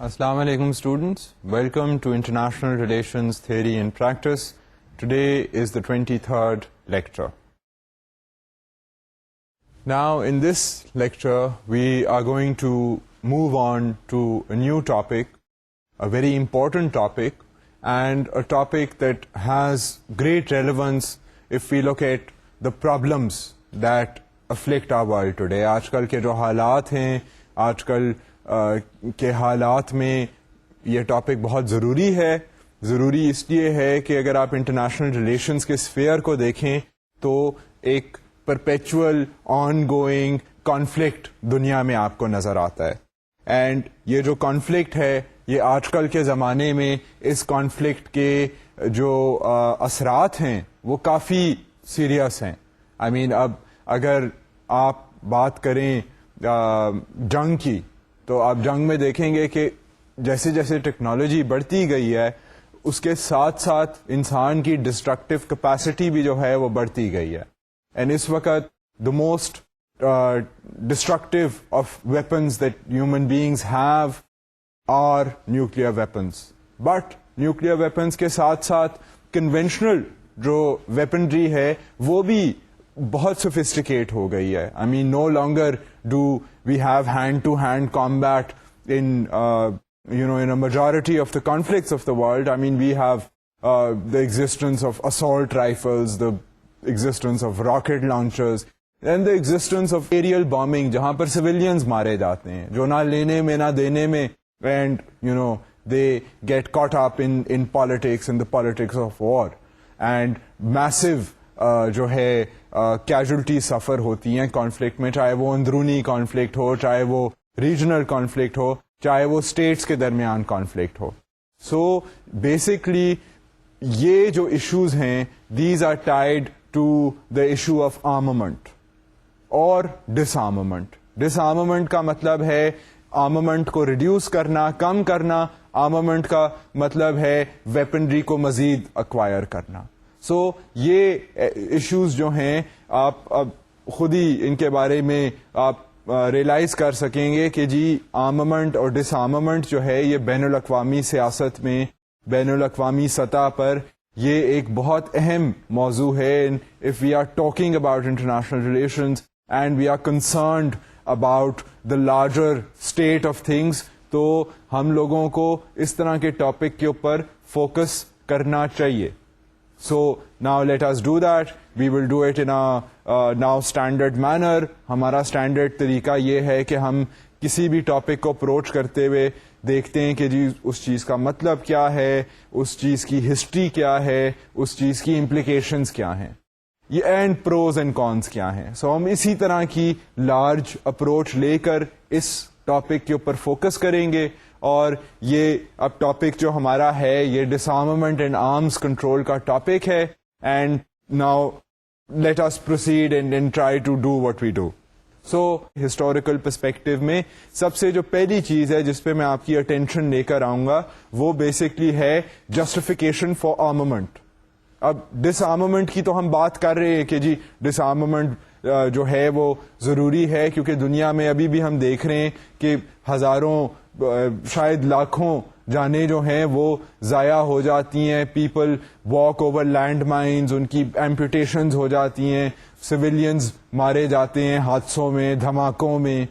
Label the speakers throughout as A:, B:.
A: Assalamu alaikum students. Welcome to International Relations Theory and Practice. Today is the 23rd lecture. Now in this lecture we are going to move on to a new topic, a very important topic, and a topic that has great relevance if we look at the problems that afflict our world today. آج کل کے جو حالات ہیں، آج کل کے حالات میں یہ ٹاپک بہت ضروری ہے. ضروری اس لیے ہے کہ اگر آپ انٹرنیشنل ریلیشنز کے اسفیئر کو دیکھیں تو ایک پرپیچول آن گوئنگ کانفلکٹ دنیا میں آپ کو نظر آتا ہے. اینڈ یہ جو کانفلکٹ ہے یہ آج کل کے زمانے میں اس کانفلکٹ کے جو اثرات ہیں وہ کافی سیریس ہیں. آئی مین اب اگر آپ بات کریں جنگ کی تو آپ جنگ میں دیکھیں گے کہ جیسے جیسے ٹیکنالوجی بڑھتی گئی ہے اس کے ساتھ ساتھ انسان کی ڈسٹرکٹیو کیپیسٹی بھی جو ہے وہ بڑھتی گئی ہے. اینڈ اس وقت the most destructive of weapons that human beings have are nuclear weapons. But nuclear weapons کے ساتھ ساتھ کنونشنل جو ویپنری ہے وہ بھی بہت سوفسٹیکیٹ ہو گئی ہے. I mean no longer do we have hand to hand combat in a majority of the conflicts of the world. I mean, we have the existence of assault rifles, the existence of rocket launchers, and the existence of aerial bombing, جہاں پر civilians مارے جاتے ہیں جو نہ لینے میں نہ دینے میں, and they get caught up in politics, in the politics of war, and massive جو ہے casualty suffer ہوتی ہیں کانفلکٹ میں, چاہے وہ اندرونی کانفلکٹ ہو, چاہے وہ ریجنل کانفلکٹ ہو, چاہے وہ اسٹیٹس کے درمیان کانفلکٹ ہو. سو بیسکلی یہ جو ایشوز ہیں these are tied to the issue of armament اور ڈس آرمامنٹ. ڈس آرمامنٹ کا مطلب ہے آرمامنٹ کو ریڈیوس کرنا, کم کرنا. آرمامنٹ کا مطلب ہے ویپنری کو مزید ایکوائر کرنا. سو یہ ایشوز جو ہیں آپ اب خود ہی ان کے بارے میں آپ ریئلائز کر سکیں گے کہ جی آرمامنٹ اور ڈس آرمامنٹ جو ہے یہ بین الاقوامی سیاست میں, بین الاقوامی سطح پر یہ ایک بہت اہم موضوع ہے. If we are talking about international relations and we are concerned about the larger state of things, تو ہم لوگوں کو اس طرح کے ٹاپک کے اوپر فوکس کرنا چاہیے. So now let us do that. We will do it in a now standard manner. ہمارا اسٹینڈرڈ طریقہ یہ ہے کہ ہم کسی بھی ٹاپک کو اپروچ کرتے ہوئے دیکھتے ہیں کہ جی اس چیز کا مطلب کیا ہے, اس چیز کی ہسٹری کیا ہے, اس چیز کی امپلیکیشنز کیا ہیں, یہ اینڈ پروز اینڈ کونس کیا ہیں. سو ہم اسی طرح کی لارج اپروچ لے کر اس ٹاپک کے اوپر فوکس کریں گے. اور یہ اب ٹاپک جو ہمارا ہے یہ disarmament and arms control کا ٹاپک ہے. And now let us proceed and try to do what we do. So historical perspective میں سب سے جو پہلی چیز ہے جس پہ میں آپ کی اٹینشن لے کر آؤں گا وہ بیسکلی ہے جسٹیفیکیشن فار آرمامنٹ. اب ڈس آرمامنٹ کی تو ہم بات کر رہے ہیں کہ جی ڈس آرمامنٹ جو ہے وہ ضروری ہے کیونکہ دنیا میں ابھی بھی ہم دیکھ رہے ہیں کہ ہزاروں شاید لاکھوں جانیں جو ہیں وہ ضائع ہو جاتی ہیں. People walk over land mines, ان کی ایمپوٹیشنز ہو جاتی ہیں, سویلینز مارے جاتے ہیں حادثوں میں, دھماکوں میں,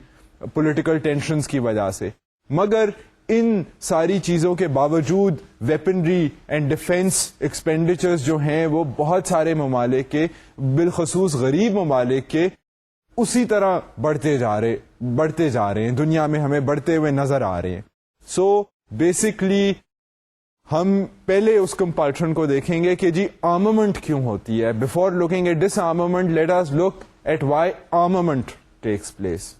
A: پولیٹیکل ٹینشنز کی وجہ سے. مگر ان ساری چیزوں کے باوجود ویپنری اینڈ ڈیفینس ایکسپینڈیچرز جو ہیں وہ بہت سارے ممالک کے, بالخصوص غریب ممالک کے, اسی طرح بڑھتے جا رہے ہیں دنیا میں, ہمیں بڑھتے ہوئے نظر آ رہے ہیں. سو بیسکلی ہم پہلے اس کمپلشن کو دیکھیں گے کہ جی آرمامنٹ کیوں ہوتی ہے. Before looking at disarmament let us look at why armament takes place.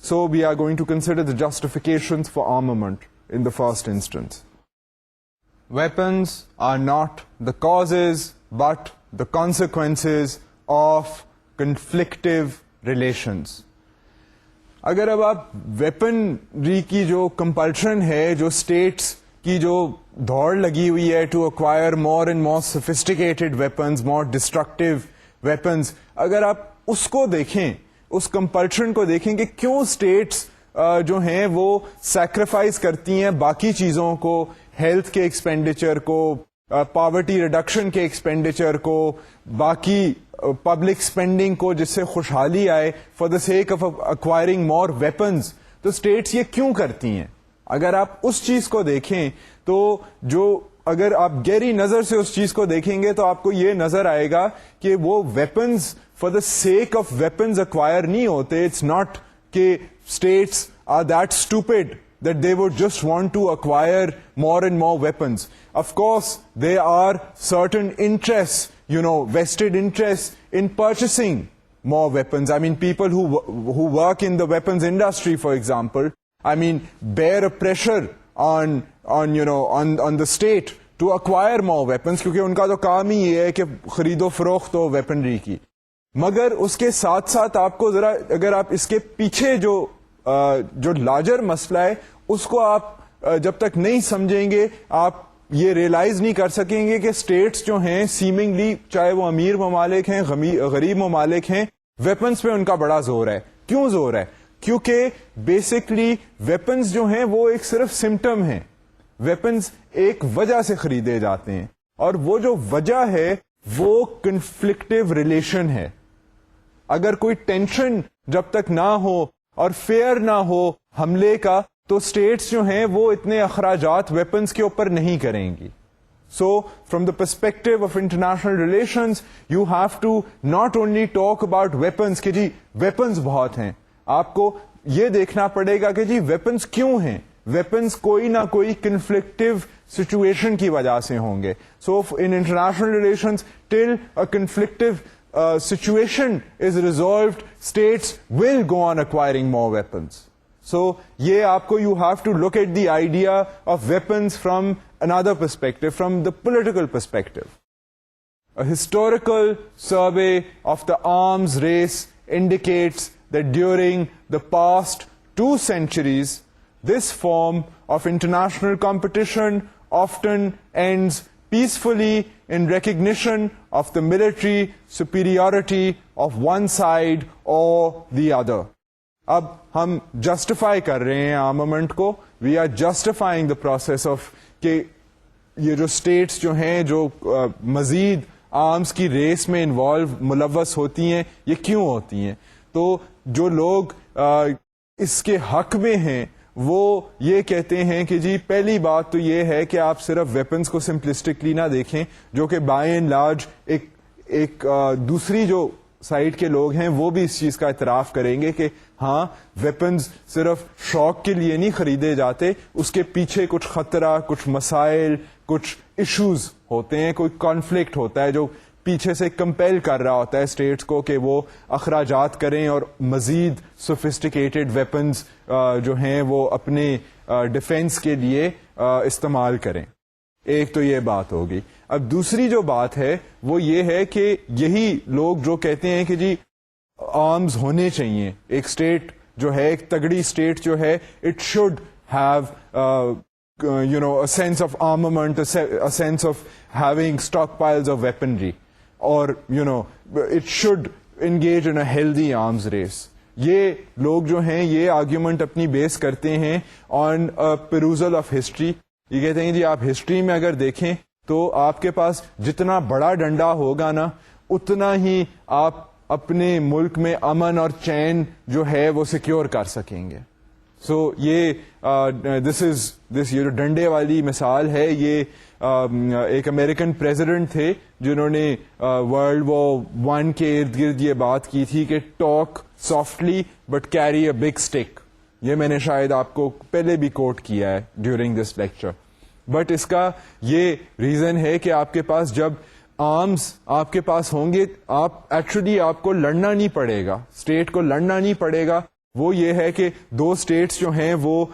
A: So we are going to consider the justifications for armament in the first instance. Weapons are not the causes but the consequences of conflictive relations. اگر اب آپ weaponry کی جو compulsion ہے, جو status کی جو دوڑ لگی ہوئی ہے to acquire more and more sophisticated weapons, more destructive weapons, اگر آپ اس کو دیکھیں, اس کمپلشن کو دیکھیں کہ کیوں اسٹیٹس جو ہیں وہ سیکریفائز کرتی ہیں باقی چیزوں کو, ہیلتھ کے ایکسپینڈیچر کو, پاورٹی ریڈکشن کے ایکسپینڈیچر کو, باقی پبلک اسپینڈنگ کو, جس سے خوشحالی آئے, for the sake of acquiring more weapons. تو اسٹیٹس یہ کیوں کرتی ہیں؟ اگر آپ اس چیز کو دیکھیں تو اگر آپ گہری نظر سے اس چیز کو دیکھیں گے تو آپ کو یہ نظر آئے گا کہ وہ weapons for the sake of weapons acquire نہیں ہوتے. اٹس ناٹ کہ states are that stupid that they would just want to acquire more and more weapons. Of course, there are certain interests, vested interests in purchasing more weapons. I mean, people who work in the weapons industry, for example, bear a pressure on the state to acquire more weapons, کیونکہ ان کا تو کام ہی یہ ہے کہ خرید و فروخت ہو weaponry کی. مگر اس کے ساتھ ساتھ آپ کو ذرا اگر آپ اس کے پیچھے جو لارجر مسئلہ ہے اس کو آپ جب تک نہیں سمجھیں گے آپ یہ ریئلائز نہیں کر سکیں گے کہ اسٹیٹس جو ہیں سیمنگلی, چاہے وہ امیر ممالک ہیں غریب ممالک ہیں, ویپنز پہ ان کا بڑا زور ہے. کیوں زور ہے؟ کیونکہ بیسکلی ویپنز جو ہیں وہ ایک صرف سمٹم ہیں. ویپنز ایک وجہ سے خریدے جاتے ہیں, اور وہ جو وجہ ہے وہ کنفلکٹیو ریلیشن ہے. اگر کوئی ٹینشن جب تک نہ ہو اور فیئر نہ ہو حملے کا, تو اسٹیٹس جو ہیں وہ اتنے اخراجات ویپنز کے اوپر نہیں کریں گی. So from the perspective of international relations you have to not only talk about weapons کہ جی ویپنز بہت ہیں, آپ کو یہ دیکھنا پڑے گا کہ جی ویپنز کیوں ہیں. ویپنز کوئی نہ کوئی کنفلکٹیو سچویشن کی وجہ سے ہوں گے. So in international relations till a conflictive situation is resolved, states will go on acquiring more weapons. So یہ آپ کو you have to look at the idea of weapons from another perspective, from the political perspective. A historical survey of the arms race indicates that during the past 2 centuries, this form of international competition often ends peacefully in recognition of the military superiority of one side or the other. اب ہم justify کر رہے ہیں armament کو. We are justifying the process of کہ یہ جو status جو ہیں جو مزید آرمس کی ریس میں ملوث ہوتی ہیں, یہ کیوں ہوتی ہیں؟ تو جو لوگ اس کے حق میں ہیں وہ یہ کہتے ہیں کہ جی پہلی بات تو یہ ہے کہ آپ صرف ویپنز کو سمپلسٹکلی نہ دیکھیں, جو کہ بائی اینڈ لارج ایک دوسری جو سائڈ کے لوگ ہیں وہ بھی اس چیز کا اعتراف کریں گے کہ ہاں ویپنز صرف شوق کے لیے نہیں خریدے جاتے, اس کے پیچھے کچھ خطرہ, کچھ مسائل, کچھ ایشوز ہوتے ہیں, کوئی کانفلکٹ ہوتا ہے جو پیچھے سے کمپیل کر رہا ہوتا ہے اسٹیٹس کو کہ وہ اخراجات کریں اور مزید سوفسٹیکیٹڈ ویپنز جو ہیں وہ اپنے ڈیفینس کے لیے استعمال کریں. ایک تو یہ بات ہوگی. اب دوسری جو بات ہے وہ یہ ہے کہ یہی لوگ جو کہتے ہیں کہ جی آرمز ہونے چاہیے, ایک اسٹیٹ جو ہے, ایک تگڑی اسٹیٹ جو ہے, it should have a sense of armament, a sense of having stockpiles of weaponry, or it should engage in a healthy arms race. یہ لوگ جو ہیں یہ آرگیومنٹ اپنی بیس کرتے ہیں آن perusal of history. یہ کہتے ہیں جی آپ ہسٹری میں اگر دیکھیں تو آپ کے پاس جتنا بڑا ڈنڈا ہوگا نا اتنا ہی آپ اپنے ملک میں امن اور چین جو ہے وہ سیکیور کر سکیں گے. سو یہ یہ جو ڈنڈے والی مثال ہے, یہ ایک امریکن پریزیڈنٹ تھے جنہوں نے ورلڈ وار 1 کے ارد گرد یہ بات کی تھی کہ talk softly but carry a big stick. یہ میں نے شاید آپ کو پہلے بھی کوٹ کیا ہے ڈیورنگ دس لیکچر. بٹ اس کا یہ ریزن ہے کہ آپ کے پاس جب آرمز آپ کے پاس ہوں گے, آپ ایکچولی آپ کو لڑنا نہیں پڑے گا, اسٹیٹ کو لڑنا نہیں پڑے گا. وہ یہ ہے کہ 2 اسٹیٹس جو ہیں وہ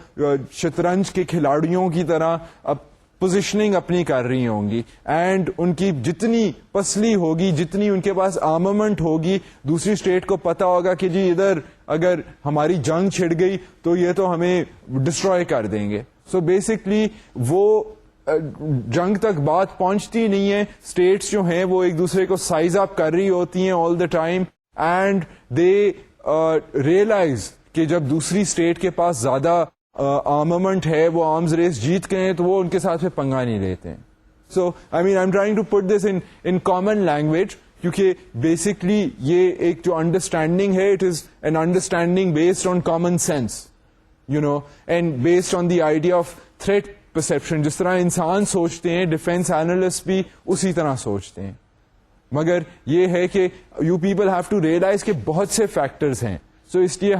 A: شطرنج کے کھلاڑیوں کی طرح اب پوزیشننگ اپنی کر رہی ہوں گی, اینڈ ان کی جتنی پسلی ہوگی, جتنی ان کے پاس آرمامنٹ ہوگی, دوسری اسٹیٹ کو پتا ہوگا کہ جی ادھر اگر ہماری جنگ چھڑ گئی تو یہ تو ہمیں ڈسٹروائے کر دیں گے. سو بیسکلی وہ جنگ تک بات پہنچتی نہیں ہے, اسٹیٹس جو ہیں وہ ایک دوسرے کو سائز اپ کر رہی ہوتی ہیں all the time, and they realise کہ جب دوسری اسٹیٹ کے پاس زیادہ آرمامنٹ ہے, وہ آرمز ریس جیت گئے ہیں, تو وہ ان کے ساتھ پھر پنگا نہیں لیتے ہیں. So I mean I am trying to put this in common language, کیونکہ بیسکلی یہ ایک جو انڈرسٹینڈنگ ہے, it is an understanding based on common sense, you know, and based on the idea of threat perception. جس طرح انسان سوچتے ہیں, ڈیفینس اینالسٹ بھی اسی طرح سوچتے ہیں. مگر یہ ہے کہ you people have to realise کہ بہت سے فیکٹرز ہیں. سو اس لیے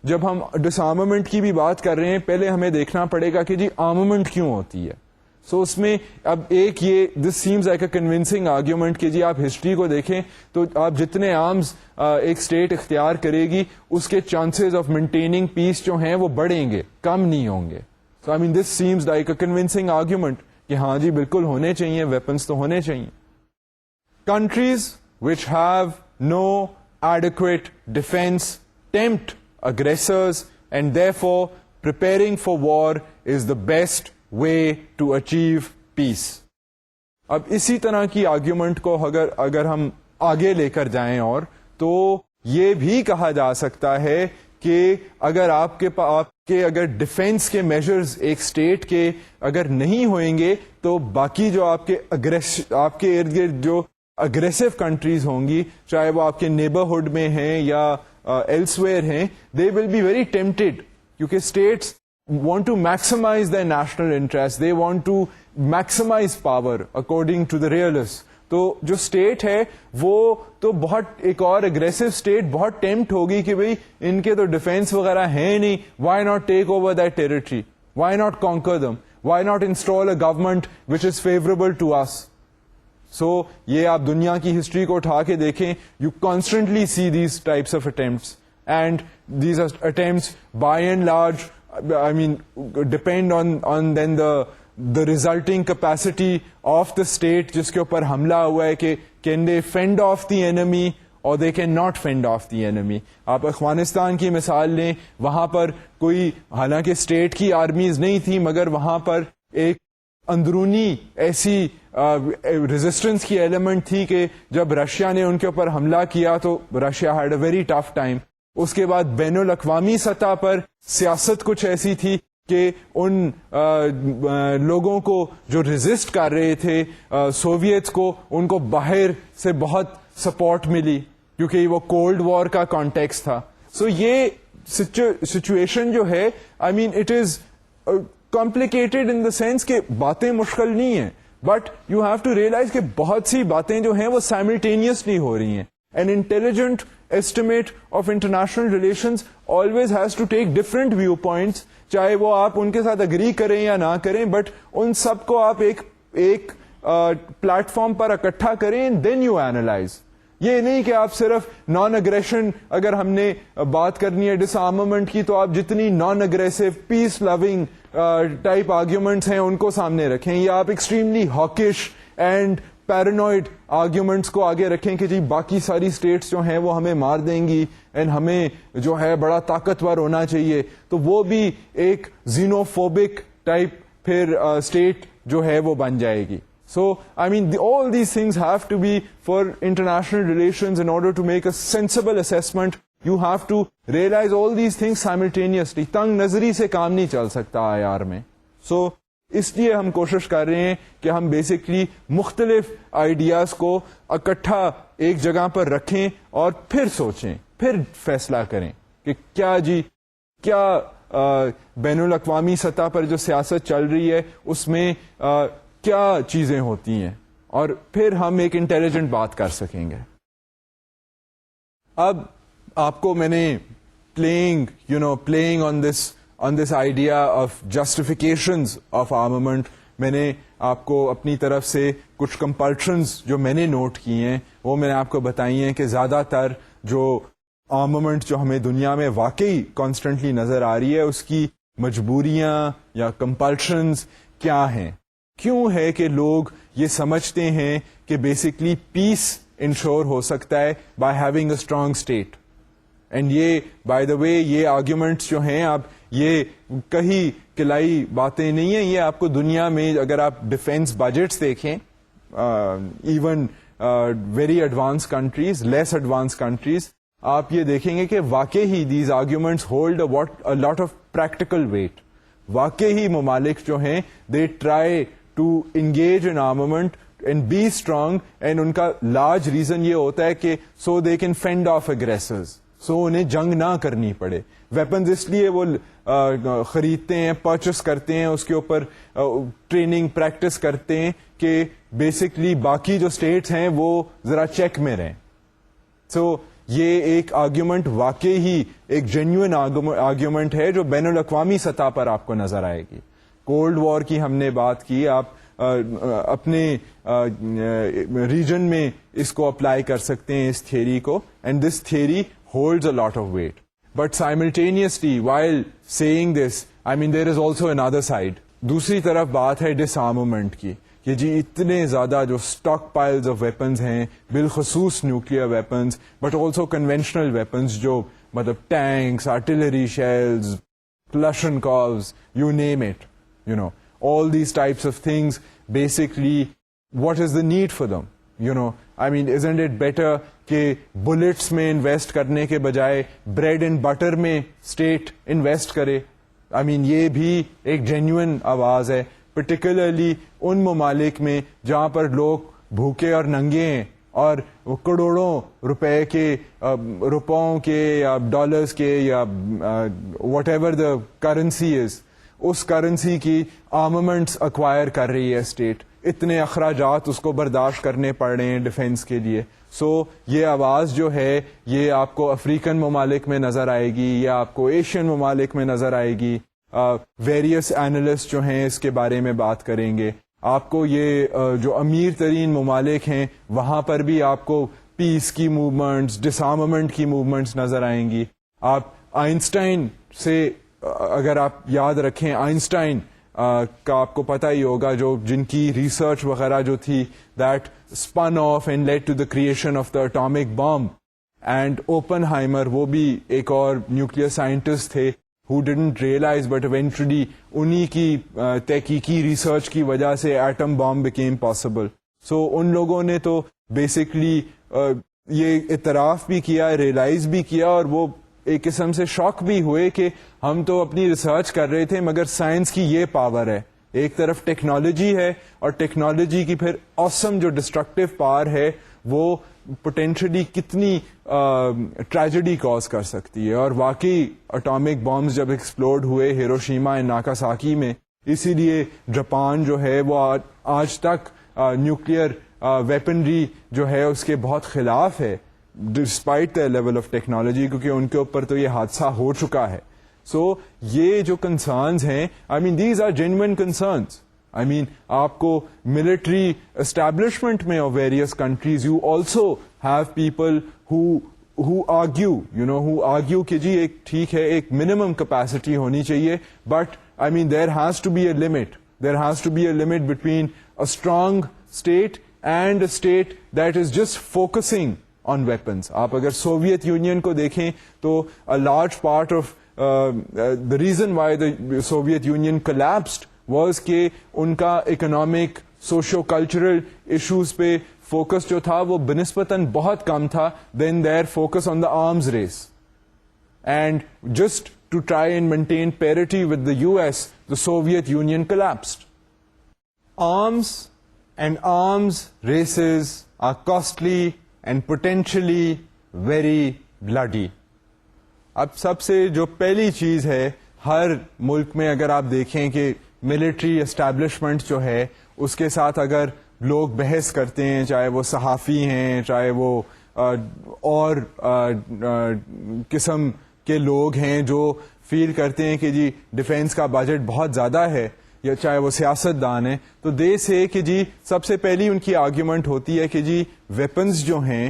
A: جب ہم ڈس آرمامنٹ کی بھی بات کر رہے ہیں, پہلے ہمیں دیکھنا پڑے گا کہ جی آرمامنٹ کیوں ہوتی ہے. سو اس میں اب ایک یہ دس seems like a convincing argument کہ جی آپ ہسٹری کو دیکھیں تو آپ جتنے آرمز ایک اسٹیٹ اختیار کرے گی, اس کے چانسز آف مینٹیننگ پیس جو ہیں وہ بڑھیں گے, کم نہیں ہوں گے. So I mean this seems like a convincing argument کہ ہاں جی بالکل ہونے چاہیے, ویپنس تو ہونے چاہیے. Countries which have no adequate defense tempt aggressors, and therefore preparing for war is the best way to achieve peace. اب اسی طرح کی آرگیومنٹ کو اگر ہم آگے لے کر جائیں اور تو یہ بھی کہا جا سکتا ہے کہ اگر آپ کے اگر ڈیفینس کے میجرز ایک اسٹیٹ کے اگر نہیں ہوئیں گے, تو باقی جو آپ کے ارد گرد جو اگریسو کنٹریز ہوں گی, چاہے وہ آپ کے نیبرہڈ میں ہیں یا ایلسویئر ہیں, they will be very tempted, کیونکہ states want to maximise their national interest, they want to maximise power according to the realist. تو جو اسٹیٹ ہے وہ تو ایک اور اگریسو اسٹیٹ بہت ٹیمپٹ ہوگی کہ بھئی ان کے تو ڈیفینس وغیرہ ہیں نہیں, why not take over that territory, why not conquer them, why not install a government which is favourable to us. So یہ آپ دنیا کی ہسٹری کو اٹھا کے دیکھیں, you constantly see these types of attempts, and these attempts by and large I mean depend on them the resulting capacity of the state جس کے اوپر حملہ ہوا ہے کہ can they fend off the enemy or they can not fend off the enemy. آپ افغانستان کی مثال لیں, وہاں پر کوئی حالانکہ اسٹیٹ کی آرمیز نہیں تھی, مگر وہاں پر ایک اندرونی ایسی ریزسٹنس کی ایلیمنٹ تھی کہ جب رشیا نے ان کے اوپر حملہ کیا تو Russia had a very tough time. اس کے بعد بین الاقوامی سطح پر سیاست کچھ ایسی تھی کہ ان لوگوں کو جو ریزسٹ کر رہے تھے سوویتس کو, ان کو باہر سے بہت سپورٹ ملی کیونکہ وہ کولڈ وار کا کانٹیکس تھا. سو یہ سچویشن جو ہے, I mean it is complicated in the sense کہ باتیں مشکل نہیں ہیں, but you have to realise کہ بہت سی باتیں جو ہیں وہ سائملٹینیسلی ہو رہی ہیں. An intelligent estimate of international relations always has to take different viewpoints, چاہے وہ آپ ان کے ساتھ اگری کریں یا نہ کریں, بٹ ان سب کو آپ ایک پلیٹ فارم پر اکٹھا کریں, دین یو اینالائز. یہ نہیں کہ آپ صرف نان اگریشن, اگر ہم نے بات کرنی ہے ڈس آرمامنٹ کی, تو آپ جتنی نان اگریسو پیس لونگ ٹائپ آرگیومنٹس ہیں ان کو سامنے رکھیں, یا آپ ایکسٹریملی ہاکش اینڈ پیرانوئڈ آرگیومنٹس کو آگے رکھیں کہ جی باقی ساری اسٹیٹس جو ہیں وہ ہمیں مار دیں گی اینڈ ہمیں جو ہے بڑا طاقتور ہونا چاہیے, تو وہ بھی ایک زینوفوبک ٹائپ پھر اسٹیٹ جو ہے وہ بن جائے گی. سو I main all these things have to be for international relations. In order to make a sensible assessment, you have to realize all these things simultaneously. تنگ نظری سے کام نہیں چل سکتا IR میں. سو اس لیے ہم کوشش کر رہے ہیں کہ ہم بیسکلی مختلف آئیڈیاز کو اکٹھا ایک جگہ پر رکھیں اور پھر سوچیں, پھر فیصلہ کریں کہ کیا بین الاقوامی سطح پر جو سیاست چل رہی ہے اس میں کیا چیزیں ہوتی ہیں, اور پھر ہم ایک انٹیلیجنٹ بات کر سکیں گے. اب آپ کو میں نے playing on this idea of justifications of armament, میں نے آپ کو اپنی طرف سے کچھ compulsions جو میں نے نوٹ کی ہیں وہ میں نے آپ کو بتائی ہیں کہ زیادہ تر جو آرمامنٹ جو ہمیں دنیا میں واقعی کانسٹنٹلی نظر آ رہی ہے اس کی مجبوریاں یا compulsions کیا ہیں. کیوں ہے کہ لوگ یہ سمجھتے ہیں کہ بیسکلی پیس انشور ہو سکتا ہے by having a strong state. And یہ بائی دا وے یہ آرگیومنٹس جو ہیں, آپ یہ کہیں کلائی باتیں نہیں ہیں, یہ آپ کو دنیا میں اگر آپ ڈیفینس بجٹس دیکھیں, even very advance countries, less advance countries, آپ یہ دیکھیں گے کہ واقعی ہی these arguments hold a lot of practical weight. واقعی ہی ممالک جو ہیں they try to engage in armament and be strong, and ان کا لارج ریزن یہ ہوتا ہے کہ so they can fend off aggressors, so انہیں جنگ نہ کرنی پڑے. ویپنز اس لیے وہ خریدتے ہیں, پرچیز کرتے ہیں, اس کے اوپر ٹریننگ پریکٹس کرتے ہیں کہ بیسکلی باقی جو اسٹیٹس ہیں وہ ذرا چیک میں رہیں. سو یہ ایک آرگیومنٹ واقعی ہی ایک جینیوئن آرگیومنٹ ہے جو بین الاقوامی سطح پر آپ کو نظر آئے گی. کولڈ وار کی ہم نے بات کی, آپ اپنے ریجن میں اس کو اپلائی کر سکتے ہیں اس تھیوری کو, and this theory holds a lot of weight. But simultaneously, while saying this, I mean, there is also another side. دوسری طرف بات ہے ڈسارمامنٹ کی, کہ جی اتنے زیادہ جو اسٹاک پائلز آف ویپنز ہیں, بالخصوص nuclear weapons, but also conventional weapons, جو مطلب tanks, artillery shells, Kalashnikovs, you name it, you know, all these types of things. Basically, what is the need for them? You know, I mean, isn't it better کہ bullets میں invest کرنے کے بجائے bread and butter میں state invest کرے؟ آئی مین یہ بھی ایک جینیوئن آواز ہے, پرٹیکولرلی ان ممالک میں جہاں پر لوگ بھوکے اور ننگے ہیں اور کروڑوں روپے کے, روپوں کے یا ڈالرز کے یا whatever the currency is, اس کرنسی کی آرمامنٹس اکوائر کر رہی ہے اسٹیٹ, اتنے اخراجات اس کو برداشت کرنے پڑ رہے ہیں ڈیفینس کے لیے. سو یہ آواز جو ہے یہ آپ کو افریقن ممالک میں نظر آئے گی, یا آپ کو ایشین ممالک میں نظر آئے گی. ویریس اینالسٹ جو ہیں اس کے بارے میں بات کریں گے. آپ کو یہ جو امیر ترین ممالک ہیں وہاں پر بھی آپ کو پیس کی موومنٹس, ڈسارمامنٹ کی موومنٹس نظر آئیں گی. آپ آئنسٹائن سے اگر آپ یاد رکھیں, آئنسٹائن کا آپ کو پتہ ہی ہوگا, جو جن کی ریسرچ وغیرہ جو تھی that spun off and led to the creation of the atomic bomb. And Oppenheimer, وہ بھی ایک اور نیوکلیئر سائنٹسٹ تھے who didn't realize but eventually انہی کی تحقیقی ریسرچ کی وجہ سے ایٹم بام became possible. So ان لوگوں نے تو بیسکلی یہ اعتراف بھی کیا, ریئلائز بھی کیا, اور وہ ایک قسم سے شاک بھی ہوئے کہ ہم تو اپنی ریسرچ کر رہے تھے مگر سائنس کی یہ پاور ہے. ایک طرف ٹیکنالوجی ہے, اور ٹیکنالوجی کی پھر awesome جو ڈسٹرکٹیو پاور ہے وہ پوٹینشلی کتنی ٹریجڈی کاز کر سکتی ہے. اور واقعی اٹامک بامز جب ایکسپلوڈ ہوئے ہیروشیما اینڈ ناکاساکی میں, اسی لیے جاپان جو ہے وہ آج تک نیوکلیئر ویپنری جو ہے اس کے بہت خلاف ہے despite the level of technology, کیونکہ ان کے اوپر تو یہ حادثہ ہو چکا ہے. سو یہ جو کنسرنز ہیں, I mean these are genuine concerns. I mean آپ کو ملٹری اسٹیبلشمنٹ میں of various countries you also have people who argue کہ جی ایک ٹھیک ہے ایک منیمم کیپیسٹی ہونی چاہیے, but I mean there has to be a limit between a strong state and a state that is just focusing on weapons. آپ اگر Soviet union کو دیکھیں تو a large part of the reason why the Soviet Union collapsed was کہ ان کا economic socio cultural issues پہ focus جو تھا وہ بنسبتاً بہت کم تھا دین their focus on the arms race. And just to try and maintain parity with the US, the Soviet Union collapsed. Arms and arms races are costly and potentially very bloody. اب سب سے جو پہلی چیز ہے, ہر ملک میں اگر آپ دیکھیں کہ ملٹری اسٹیبلشمنٹ جو ہے اس کے ساتھ اگر لوگ بحث کرتے ہیں, چاہے وہ صحافی ہیں, چاہے وہ اور قسم کے لوگ ہیں جو فیل کرتے ہیں کہ جی ڈیفینس کا بجٹ بہت زیادہ ہے, یا چاہے وہ سیاست دان ہیں, تو دے سے کہ جی سب سے پہلی ان کی آرگیومنٹ ہوتی ہے کہ جی ویپنز جو ہیں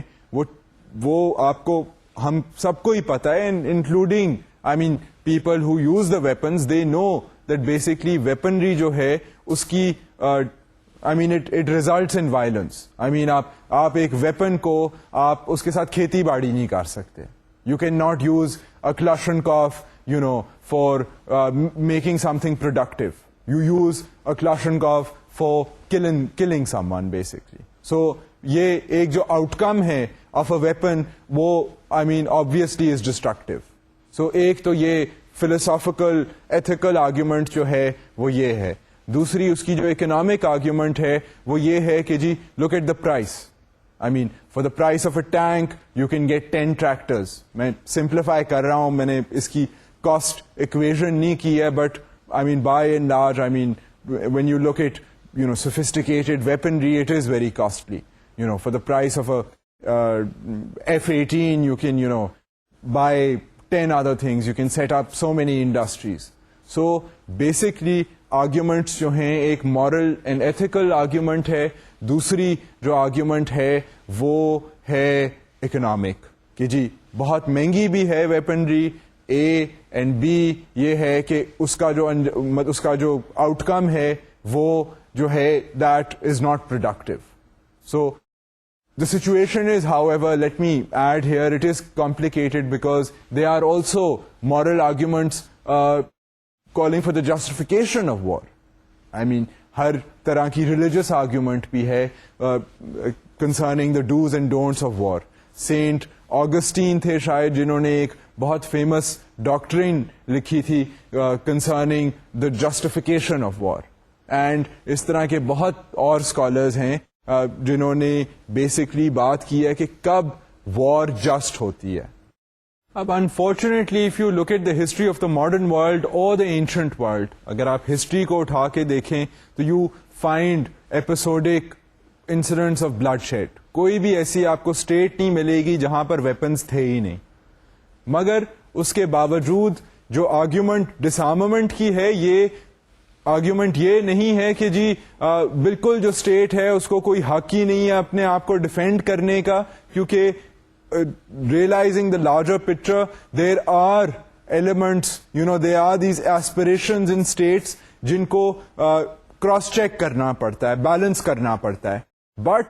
A: وہ آپ کو ہم سب کو ہی پتا ہے, including I mean people who use the weapons, they know that basically weaponry جو ہے اس کی I mean it results in violence. I mean آپ ایک ویپن کو آپ اس کے ساتھ کھیتی باڑی نہیں کر سکتے. You can not use a Kalashnikov for making some thing productive. You use a Kalashnikov for killing someone basically. So یہ ایک جو آؤٹ کم ہے آف اے ویپن وہ obviously از ڈسٹرکٹیو. سو ایک تو یہ فلسافیکل ایتھیکل آرگیومنٹ جو ہے وہ یہ ہے. دوسری اس کی جو اکنامک آرگیومنٹ ہے وہ یہ ہے کہ جی look at the price. for the price of a tank you can get 10 tractors. میں سمپلیفائی کر رہا ہوں, میں نے اس کی کاسٹ ایکویژن نہیں کی ہے, but by and large, when you look at sophisticated weaponry, it is very costly. For the price of a F-18 you can buy 10 other things. You can set up so many industries. So basically arguments جو ہیں ایک moral and ethical argument ہے, دوسری جو argument ہے وہ ہے economic کہ جی بہت مہنگی بھی ہے weaponry. A and B یہ ہے کہ اس کا جو آؤٹ کم ہے وہ جو ہے that is not productive. So the situation is, however, let me add here, it is complicated because there are also moral arguments calling for the justification of war. ہر طرح کی religious argument بھی ہے concerning the do's and don'ts of war. Saint Augustine تھے شاید جنہوں نے ایک بہت فیمس ڈاکٹرین لکھی تھی concerning the justification of war. And اس طرح کے بہت اور اسکالرز ہیں جنہوں نے بیسکلی بات کی ہے کہ کب وار جسٹ ہوتی ہے. اب unfortunately if you look at the history of the modern world اور دا اینشنٹ ورلڈ, اگر آپ ہسٹری کو اٹھا کے دیکھیں تو you find episodic incidents of bloodshed. کوئی بھی ایسی آپ کو اسٹیٹ نہیں ملے گی جہاں پر ویپنز تھے ہی نہیں. مگر اس کے باوجود جو آرگیومنٹ ڈس آرمامنٹ کی ہے, یہ آرگیومنٹ یہ نہیں ہے کہ جی بالکل جو اسٹیٹ ہے اس کو کوئی حق ہی نہیں ہے اپنے آپ کو ڈیفینڈ کرنے کا, کیونکہ realising the larger picture there are elements they are these aspirations in states جن کو کراس چیک کرنا پڑتا ہے, بیلنس کرنا پڑتا ہے. بٹ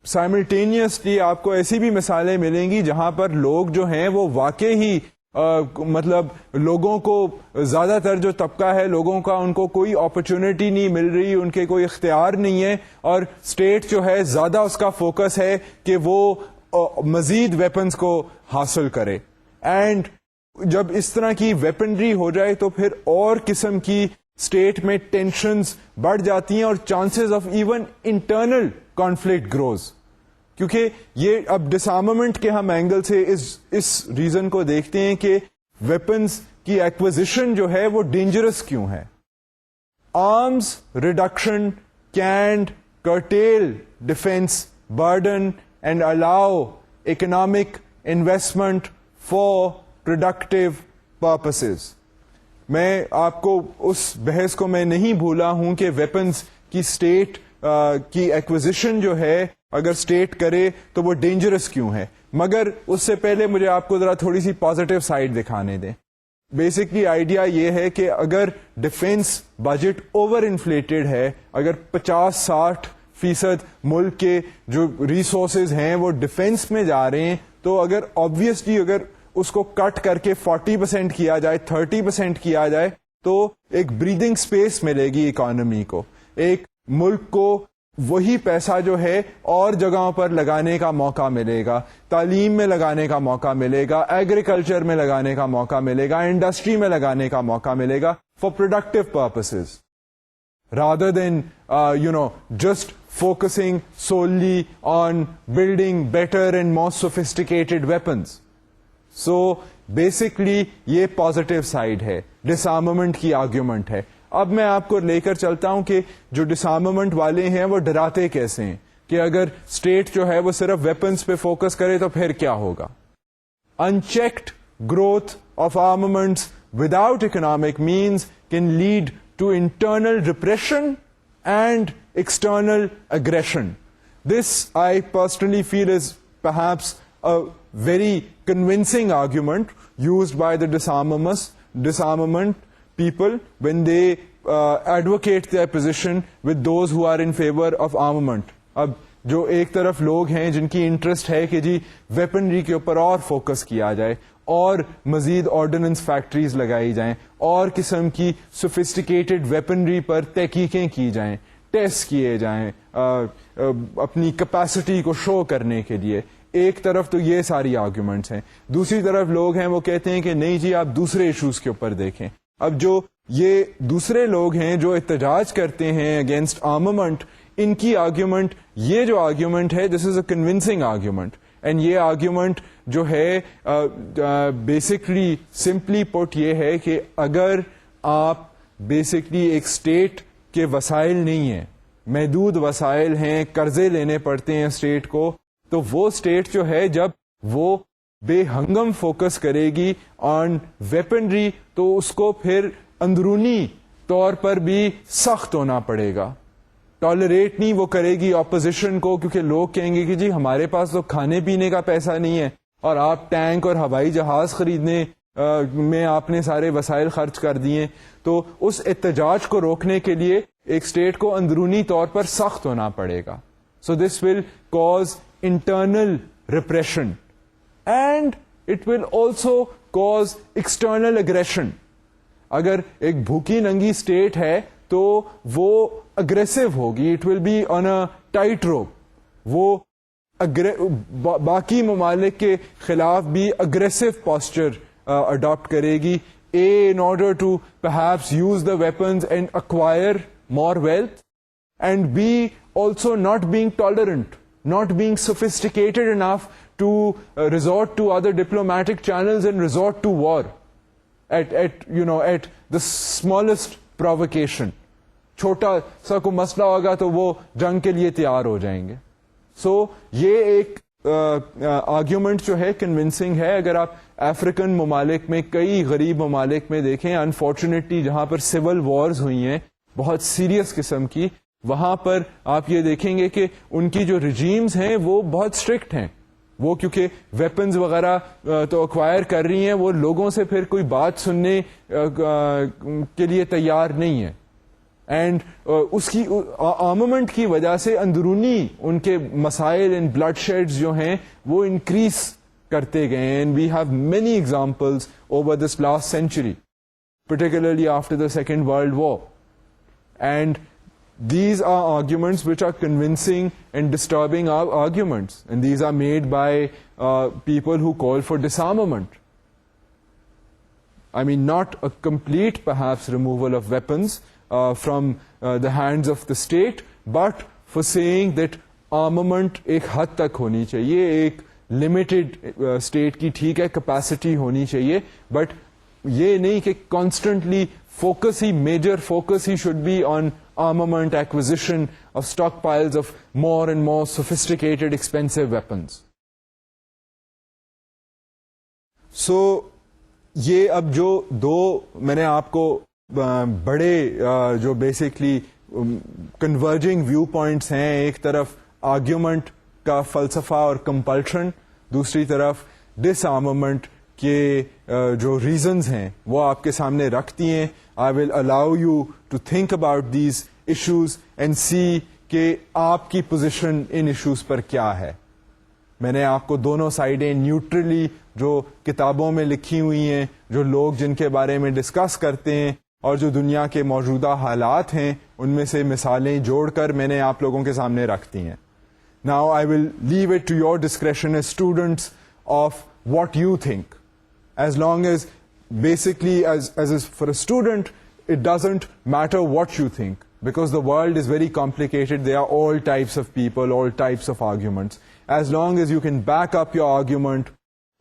A: سائملٹینیسلی آپ کو ایسی بھی مثالیں ملیں گی جہاں پر لوگ جو ہیں وہ واقع ہی مطلب لوگوں کو زیادہ تر جو طبقہ ہے لوگوں کا ان کو کوئی اپرچونٹی نہیں مل رہی, ان کے کوئی اختیار نہیں ہے, اور اسٹیٹ جو ہے زیادہ اس کا فوکس ہے کہ وہ مزید ویپنز کو حاصل کرے. اینڈ جب اس طرح کی ویپنری ہو جائے تو پھر اور قسم کی اسٹیٹ میں ٹینشنز بڑھ جاتی ہیں اور chances of even internal conflict grows. کیونکہ یہ اب ڈس آرمامنٹ کے ہم اینگل سے اس ریزن کو دیکھتے ہیں کہ ویپنز کی ایکوزیشن جو ہے وہ ڈینجرس کیوں ہے. Arms reduction can curtail defense burden and allow economic investment for productive purposes. میں آپ کو اس بحث کو میں نہیں بھولا ہوں کہ ویپنز کی اسٹیٹ کی ایکوزیشن جو ہے اگر اسٹیٹ کرے تو وہ ڈینجرس کیوں ہے. مگر اس سے پہلے مجھے آپ کو ذرا تھوڑی سی پازیٹیو سائڈ دکھانے دیں. بیسکلی آئیڈیا یہ ہے کہ اگر ڈیفینس بجٹ اوور انفلیٹڈ ہے, اگر 50-60% ملک کے جو ریسورسز ہیں وہ ڈیفینس میں جا رہے ہیں, تو اگر آبویسلی اگر اس کو کٹ کر کے 40% کیا جائے, 30% کیا جائے, تو ایک بریدنگ سپیس ملے گی اکانومی کو. ایک ملک کو وہی پیسہ جو ہے اور جگہوں پر لگانے کا موقع ملے گا, تعلیم میں لگانے کا موقع ملے گا, ایگریکلچر میں لگانے کا موقع ملے گا, انڈسٹری میں لگانے کا موقع ملے گا for productive purposes, rather than just focusing solely on building better and more sophisticated weapons. So basically یہ پازیٹیو سائڈ ہے, ڈس آرمامنٹ کی آرگیومنٹ ہے. اب میں آپ کو لے کر چلتا ہوں کہ جو ڈس آرمامنٹ والے ہیں وہ ڈراتے کیسے ہیں کہ اگر اسٹیٹ جو ہے وہ صرف ویپنس پہ فوکس کرے تو پھر کیا ہوگا. Unchecked growth of armaments without economic means can lead to internal repression and external aggression. This I personally feel is perhaps a very convincing argument used by the disarmament people when they advocate their position with those who are in favor of armament. اب جو ایک طرف لوگ ہیں جن کی interest ہے کہ جی ویپنری کے اوپر اور فوکس کیا جائے اور مزید آرڈیننس فیکٹریز لگائی جائیں اور قسم کی سوفسٹیکیٹڈ ویپنری پر تحقیقیں کی جائیں, ٹیسٹ کیے جائیں اپنی کیپیسٹی کو شو کرنے کے لیے. ایک طرف تو یہ ساری آرگیومنٹس ہیں, دوسری طرف لوگ ہیں وہ کہتے ہیں کہ نہیں جی آپ دوسرے ایشوز کے اوپر دیکھیں. اب جو یہ دوسرے لوگ ہیں جو احتجاج کرتے ہیں اگینسٹ آرمامنٹ, ان کی آرگیومنٹ, یہ جو آرگیومنٹ ہے دس از اے کنونسنگ آرگیومنٹ, اینڈ یہ آرگیومنٹ جو ہے بیسکلی سمپلی پٹ یہ ہے کہ اگر آپ بیسکلی ایک اسٹیٹ کے وسائل نہیں ہیں, محدود وسائل ہیں, قرضے لینے پڑتے ہیں اسٹیٹ کو, تو وہ اسٹیٹ جو ہے جب وہ بے ہنگم فوکس کرے گی آن ویپنری تو اس کو پھر اندرونی طور پر بھی سخت ہونا پڑے گا. ٹالریٹ نہیں وہ کرے گی اپوزیشن کو, کیونکہ لوگ کہیں گے کہ جی ہمارے پاس تو کھانے پینے کا پیسہ نہیں ہے اور آپ ٹینک اور ہوائی جہاز خریدنے میں آپ نے سارے وسائل خرچ کر دیے. تو اس احتجاج کو روکنے کے لیے ایک اسٹیٹ کو اندرونی طور پر سخت ہونا پڑے گا. So this will cause internal repression and it will also cause external aggression. اگر ایک بھوکی ننگی اسٹیٹ ہے تو وہ اگریسو ہوگی, it will be on a tight rope, وہ باقی ممالک کے خلاف بھی اگریسو پاسچر اڈاپٹ کرے گی, in order to perhaps use the weapons and acquire more wealth, and B, also not being tolerant, not being sophisticated enough to resort to other diplomatic channels and resort to war at the smallest provocation. چھوٹا سا کو مسئلہ ہوگا تو وہ جنگ کے لیے تیار ہو جائیں گے. سو یہ ایک آرگیومنٹ جو ہے کنونسنگ ہے. اگر آپ افریقن ممالک میں, کئی غریب ممالک میں دیکھیں, انفارچونیٹلی جہاں پر سول وارز ہوئی ہیں بہت سیریس قسم کی, وہاں پر آپ یہ دیکھیں گے کہ ان کی جو رجیمز ہیں وہ بہت اسٹرکٹ ہیں. وہ کیونکہ ویپنز وغیرہ تو ایکوائر کر رہی ہیں, وہ لوگوں سے پھر کوئی بات سننے کے لیے تیار نہیں ہے. اینڈ اس کی آرمامنٹ کی وجہ سے اندرونی ان کے مسائل اینڈ بلڈ شیڈز جو ہیں وہ انکریز کرتے گئے. And we have many examples over this last century, particularly after the Second World War. And these are arguments which are convincing and disturbing arguments, and these are made by people who call for disarmament. I mean, not a complete perhaps removal of weapons from the hands of the state, but for saying that armament ایک حد تک ہونی چاہیے, ایک limited state کی ٹھیک ہے capacity ہونی چاہیے, بٹ یہ نہیں کہ کانسٹنٹلی فوکس ہی, میجر فوکس ہی should be on armament acquisition of stockpiles of more and more sophisticated expensive weapons. So یہ اب جو دو میں نے آپ کو بڑے جو بیسکلی کنورجنگ ویو پوائنٹس ہیں, ایک طرف آرگیومنٹ کا فلسفہ اور کمپلشن, دوسری طرف ڈس آرمامنٹ کے جو ریزنز ہیں وہ آپ کے سامنے رکھتی ہیں. I will allow you to think about these issues and see کہ آپ کی پوزیشن ان ایشوز پر کیا ہے. میں نے آپ کو دونوں سائڈیں نیوٹرلی جو کتابوں میں لکھی ہوئی ہیں, جو لوگ جن کے بارے میں ڈسکس کرتے ہیں, اور جو دنیا کے موجودہ حالات ہیں ان میں سے مثالیں جوڑ کر میں نے آپ لوگوں کے سامنے رکھ دی ہیں. Now I will leave it to your discretion as students of what you think. As long as basically as for a student, it doesn't matter what you think, because the world is very complicated. There are all types of people, all types of arguments. As long as you can back up your argument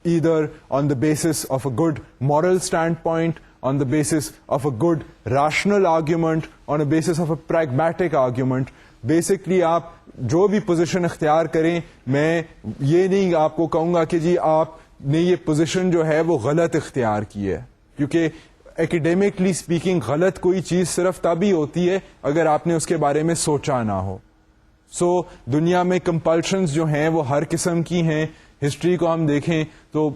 A: either on the basis of a good moral standpoint, on the basis of a good rational argument, on a basis of a pragmatic argument, basically آپ جو بھی position اختیار کریں, میں یہ نہیں آپ کو کہوں گا کہ جی آپ نے یہ پوزیشن جو ہے وہ غلط اختیار کی ہے, کیونکہ ایکیڈیمکلی اسپیکنگ غلط کوئی چیز صرف تب ہی ہوتی ہے اگر آپ نے اس کے بارے میں سوچا نہ ہو. سو دنیا میں کمپلشنز جو ہیں وہ ہر قسم کی ہیں. ہسٹری کو ہم دیکھیں تو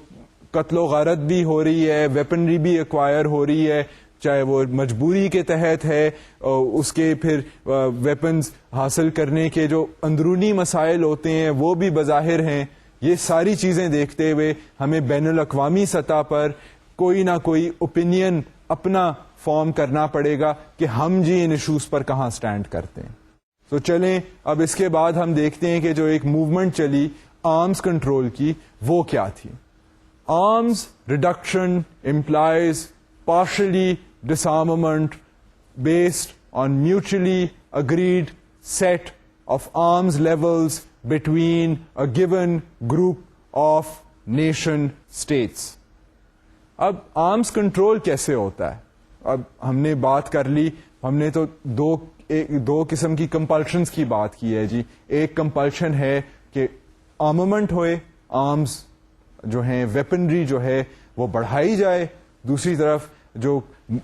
A: قتل و غارت بھی ہو رہی ہے, ویپنری بھی ایکوائر ہو رہی ہے, چاہے وہ مجبوری کے تحت ہے, اس کے پھر ویپنز حاصل کرنے کے جو اندرونی مسائل ہوتے ہیں وہ بھی بظاہر ہیں. یہ ساری چیزیں دیکھتے ہوئے ہمیں بین الاقوامی سطح پر کوئی نہ کوئی اوپینین اپنا فارم کرنا پڑے گا کہ ہم جی ان ایشوز پر کہاں سٹینڈ کرتے ہیں. تو چلیں اب اس کے بعد ہم دیکھتے ہیں کہ جو ایک موومنٹ چلی آرمز کنٹرول کی وہ کیا تھی. Arms reduction implies partially disarmament based on mutually agreed set of arms levels between a given group of nation states. اب آرمز کنٹرول کیسے ہوتا ہے؟ اب ہم نے بات کر لی, ہم نے تو دو قسم کی کمپلشنز کی بات کی ہے جی. ایک کمپلشن ہے کہ آرممنٹ ہوئے, آرمز جو ہیں ویپنری جو ہے وہ بڑھائی جائے. دوسری طرف جو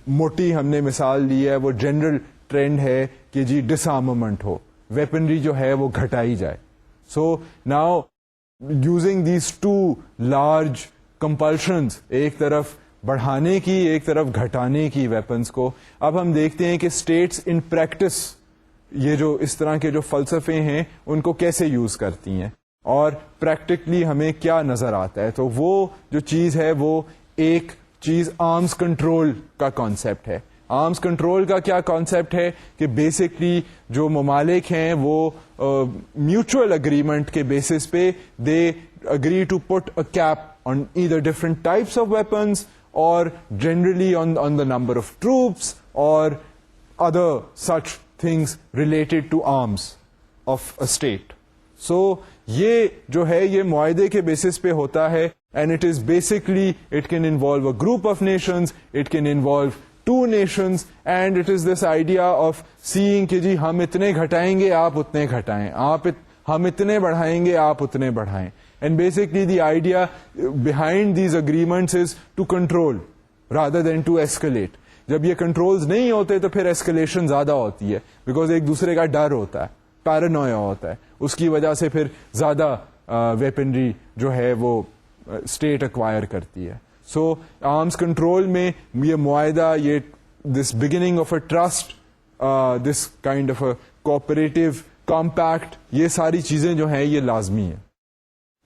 A: موٹی ہم نے مثال لی ہے وہ جنرل ٹرینڈ ہے کہ جی ڈس آرممنٹ ہو, ویپنری جو ہے وہ گھٹائی جائے. So now using these two large compulsions, ایک طرف بڑھانے کی ایک طرف گھٹانے کی ویپنز کو, اب ہم دیکھتے ہیں کہ اسٹیٹس ان پریکٹس یہ جو اس طرح کے جو فلسفے ہیں ان کو کیسے یوز کرتی ہیں اور پریکٹیکلی ہمیں کیا نظر آتا ہے. تو وہ جو چیز ہے وہ ایک چیز آرمز کنٹرول کا کانسیپٹ ہے. آرمز کنٹرول کا کیا کانسیپٹ ہے کہ بیسکلی جو ممالک ہیں وہ میوچل اگریمنٹ کے بیسس پہ they agree to put a cap on either different types of weapons اور generally on the number of troops اور other such things related to arms of a state. So یہ جو ہے یہ معاہدے کے بیسس پہ ہوتا ہے. And it is basically, it can involve a group of nations, it can involve two nations, and it is this idea of seeing کہ جی ہم اتنے گھٹائیں گے آپ اتنے گھٹائیں, ہم اتنے بڑھائیں گے آپ اتنے بڑھائیں. And basically the idea behind these agreements is to control rather than to escalate. جب یہ کنٹرولز نہیں ہوتے تو پھر ایسکلیشن زیادہ ہوتی ہے, بیکاز ایک دوسرے کا ڈر ہوتا ہے, پیرانویا ہوتا ہے, اس کی وجہ سے پھر زیادہ ویپنری جو ہے وہ اسٹیٹ ایکوائر کرتی ہے. سو آرمز کنٹرول میں یہ معاہدہ, یہ this beginning of a trust, this kind of a cooperative compact, یہ ساری چیزیں جو ہیں یہ لازمی ہیں.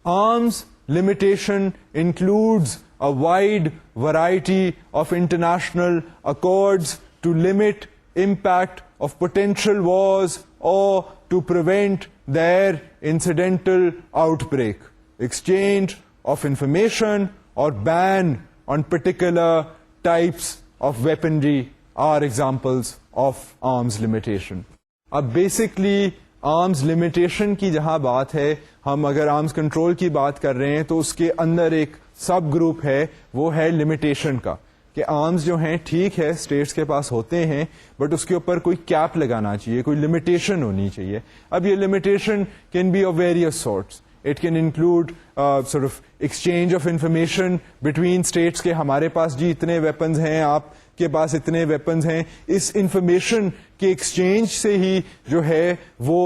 A: Arms limitation includes a wide variety of international accords to limit impact of potential wars or to prevent their incidental outbreak, exchange of information or ban on particular types of weaponry are examples of arms limitation. اب basically arms limitation کی جہاں بات ہے, ہم اگر arms control کی بات کر رہے ہیں تو اس کے اندر ایک سب گروپ ہے, وہ ہے لمیٹیشن کا, کہ آرمز جو ہیں ٹھیک ہے اسٹیٹس کے پاس ہوتے ہیں بٹ اس کے اوپر کوئی کیپ لگانا چاہیے, کوئی لمیٹیشن ہونی چاہیے. اب یہ limitation can be of various sorts. It can include sort of exchange of information between states کہ ہمارے پاس جی اتنے ویپنز ہیں, آپ کے پاس اتنے ویپنز ہیں. اس انفارمیشن کے ایکسچینج سے ہی جو ہے وہ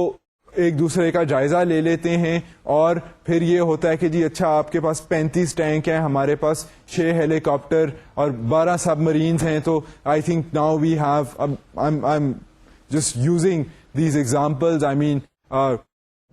A: ایک دوسرے کا جائزہ لے لیتے ہیں, اور پھر یہ ہوتا ہے کہ جی اچھا آپ کے پاس 35 ٹینک ہیں, ہمارے پاس 6 ہیلی کاپٹر اور 12 سب مرینز ہیں, تو I think now we have, I'm just using these examples, I mean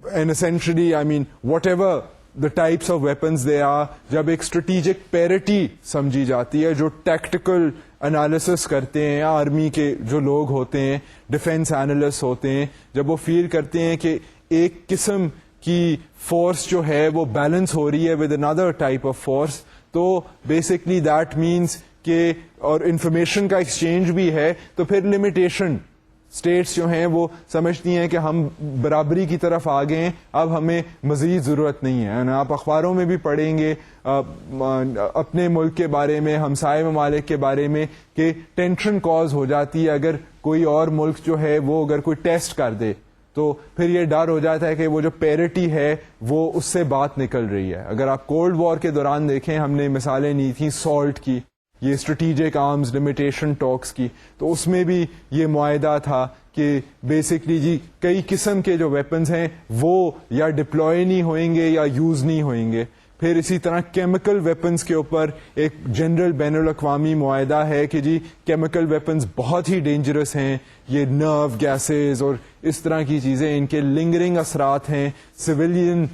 A: and essentially, I mean, whatever the types of weapons they are, جب ایک strategic parity سمجھی جاتی ہے, جو tactical analysis کرتے ہیں آرمی کے جو لوگ ہوتے ہیں, ڈیفینس analysts ہوتے ہیں, جب وہ فیل کرتے ہیں کہ ایک قسم کی فورس جو ہے وہ بیلنس ہو رہی ہے with another type of force, تو basically that means کہ اور انفارمیشن کا ایکسچینج بھی ہے, تو پھر لمیٹیشن اسٹیٹس جو ہیں وہ سمجھتی ہیں کہ ہم برابری کی طرف آ گئے ہیں, اب ہمیں مزید ضرورت نہیں ہے. آپ اخباروں میں بھی پڑھیں گے اپنے ملک کے بارے میں, ہمسائے ممالک کے بارے میں, کہ ٹینشن کاز ہو جاتی ہے اگر کوئی اور ملک جو ہے وہ اگر کوئی ٹیسٹ کر دے, تو پھر یہ ڈر ہو جاتا ہے کہ وہ جو پیرٹی ہے وہ اس سے بات نکل رہی ہے. اگر آپ کولڈ وار کے دوران دیکھیں, ہم نے مثالیں لی تھیں سالٹ کی, یہ اسٹریٹجک آرمز لمیٹیشن ٹاکس کی, تو اس میں بھی یہ معاہدہ تھا کہ بیسکلی جی کئی قسم کے جو ویپنز ہیں وہ یا ڈپلوائے نہیں ہوئیں گے یا یوز نہیں ہوئیں گے. پھر اسی طرح کیمیکل ویپنز کے اوپر ایک جنرل بین الاقوامی معاہدہ ہے کہ جی کیمیکل ویپنز بہت ہی ڈینجرس ہیں, یہ نرو گیسز اور اس طرح کی چیزیں, ان کے لنگرنگ اثرات ہیں, سویلین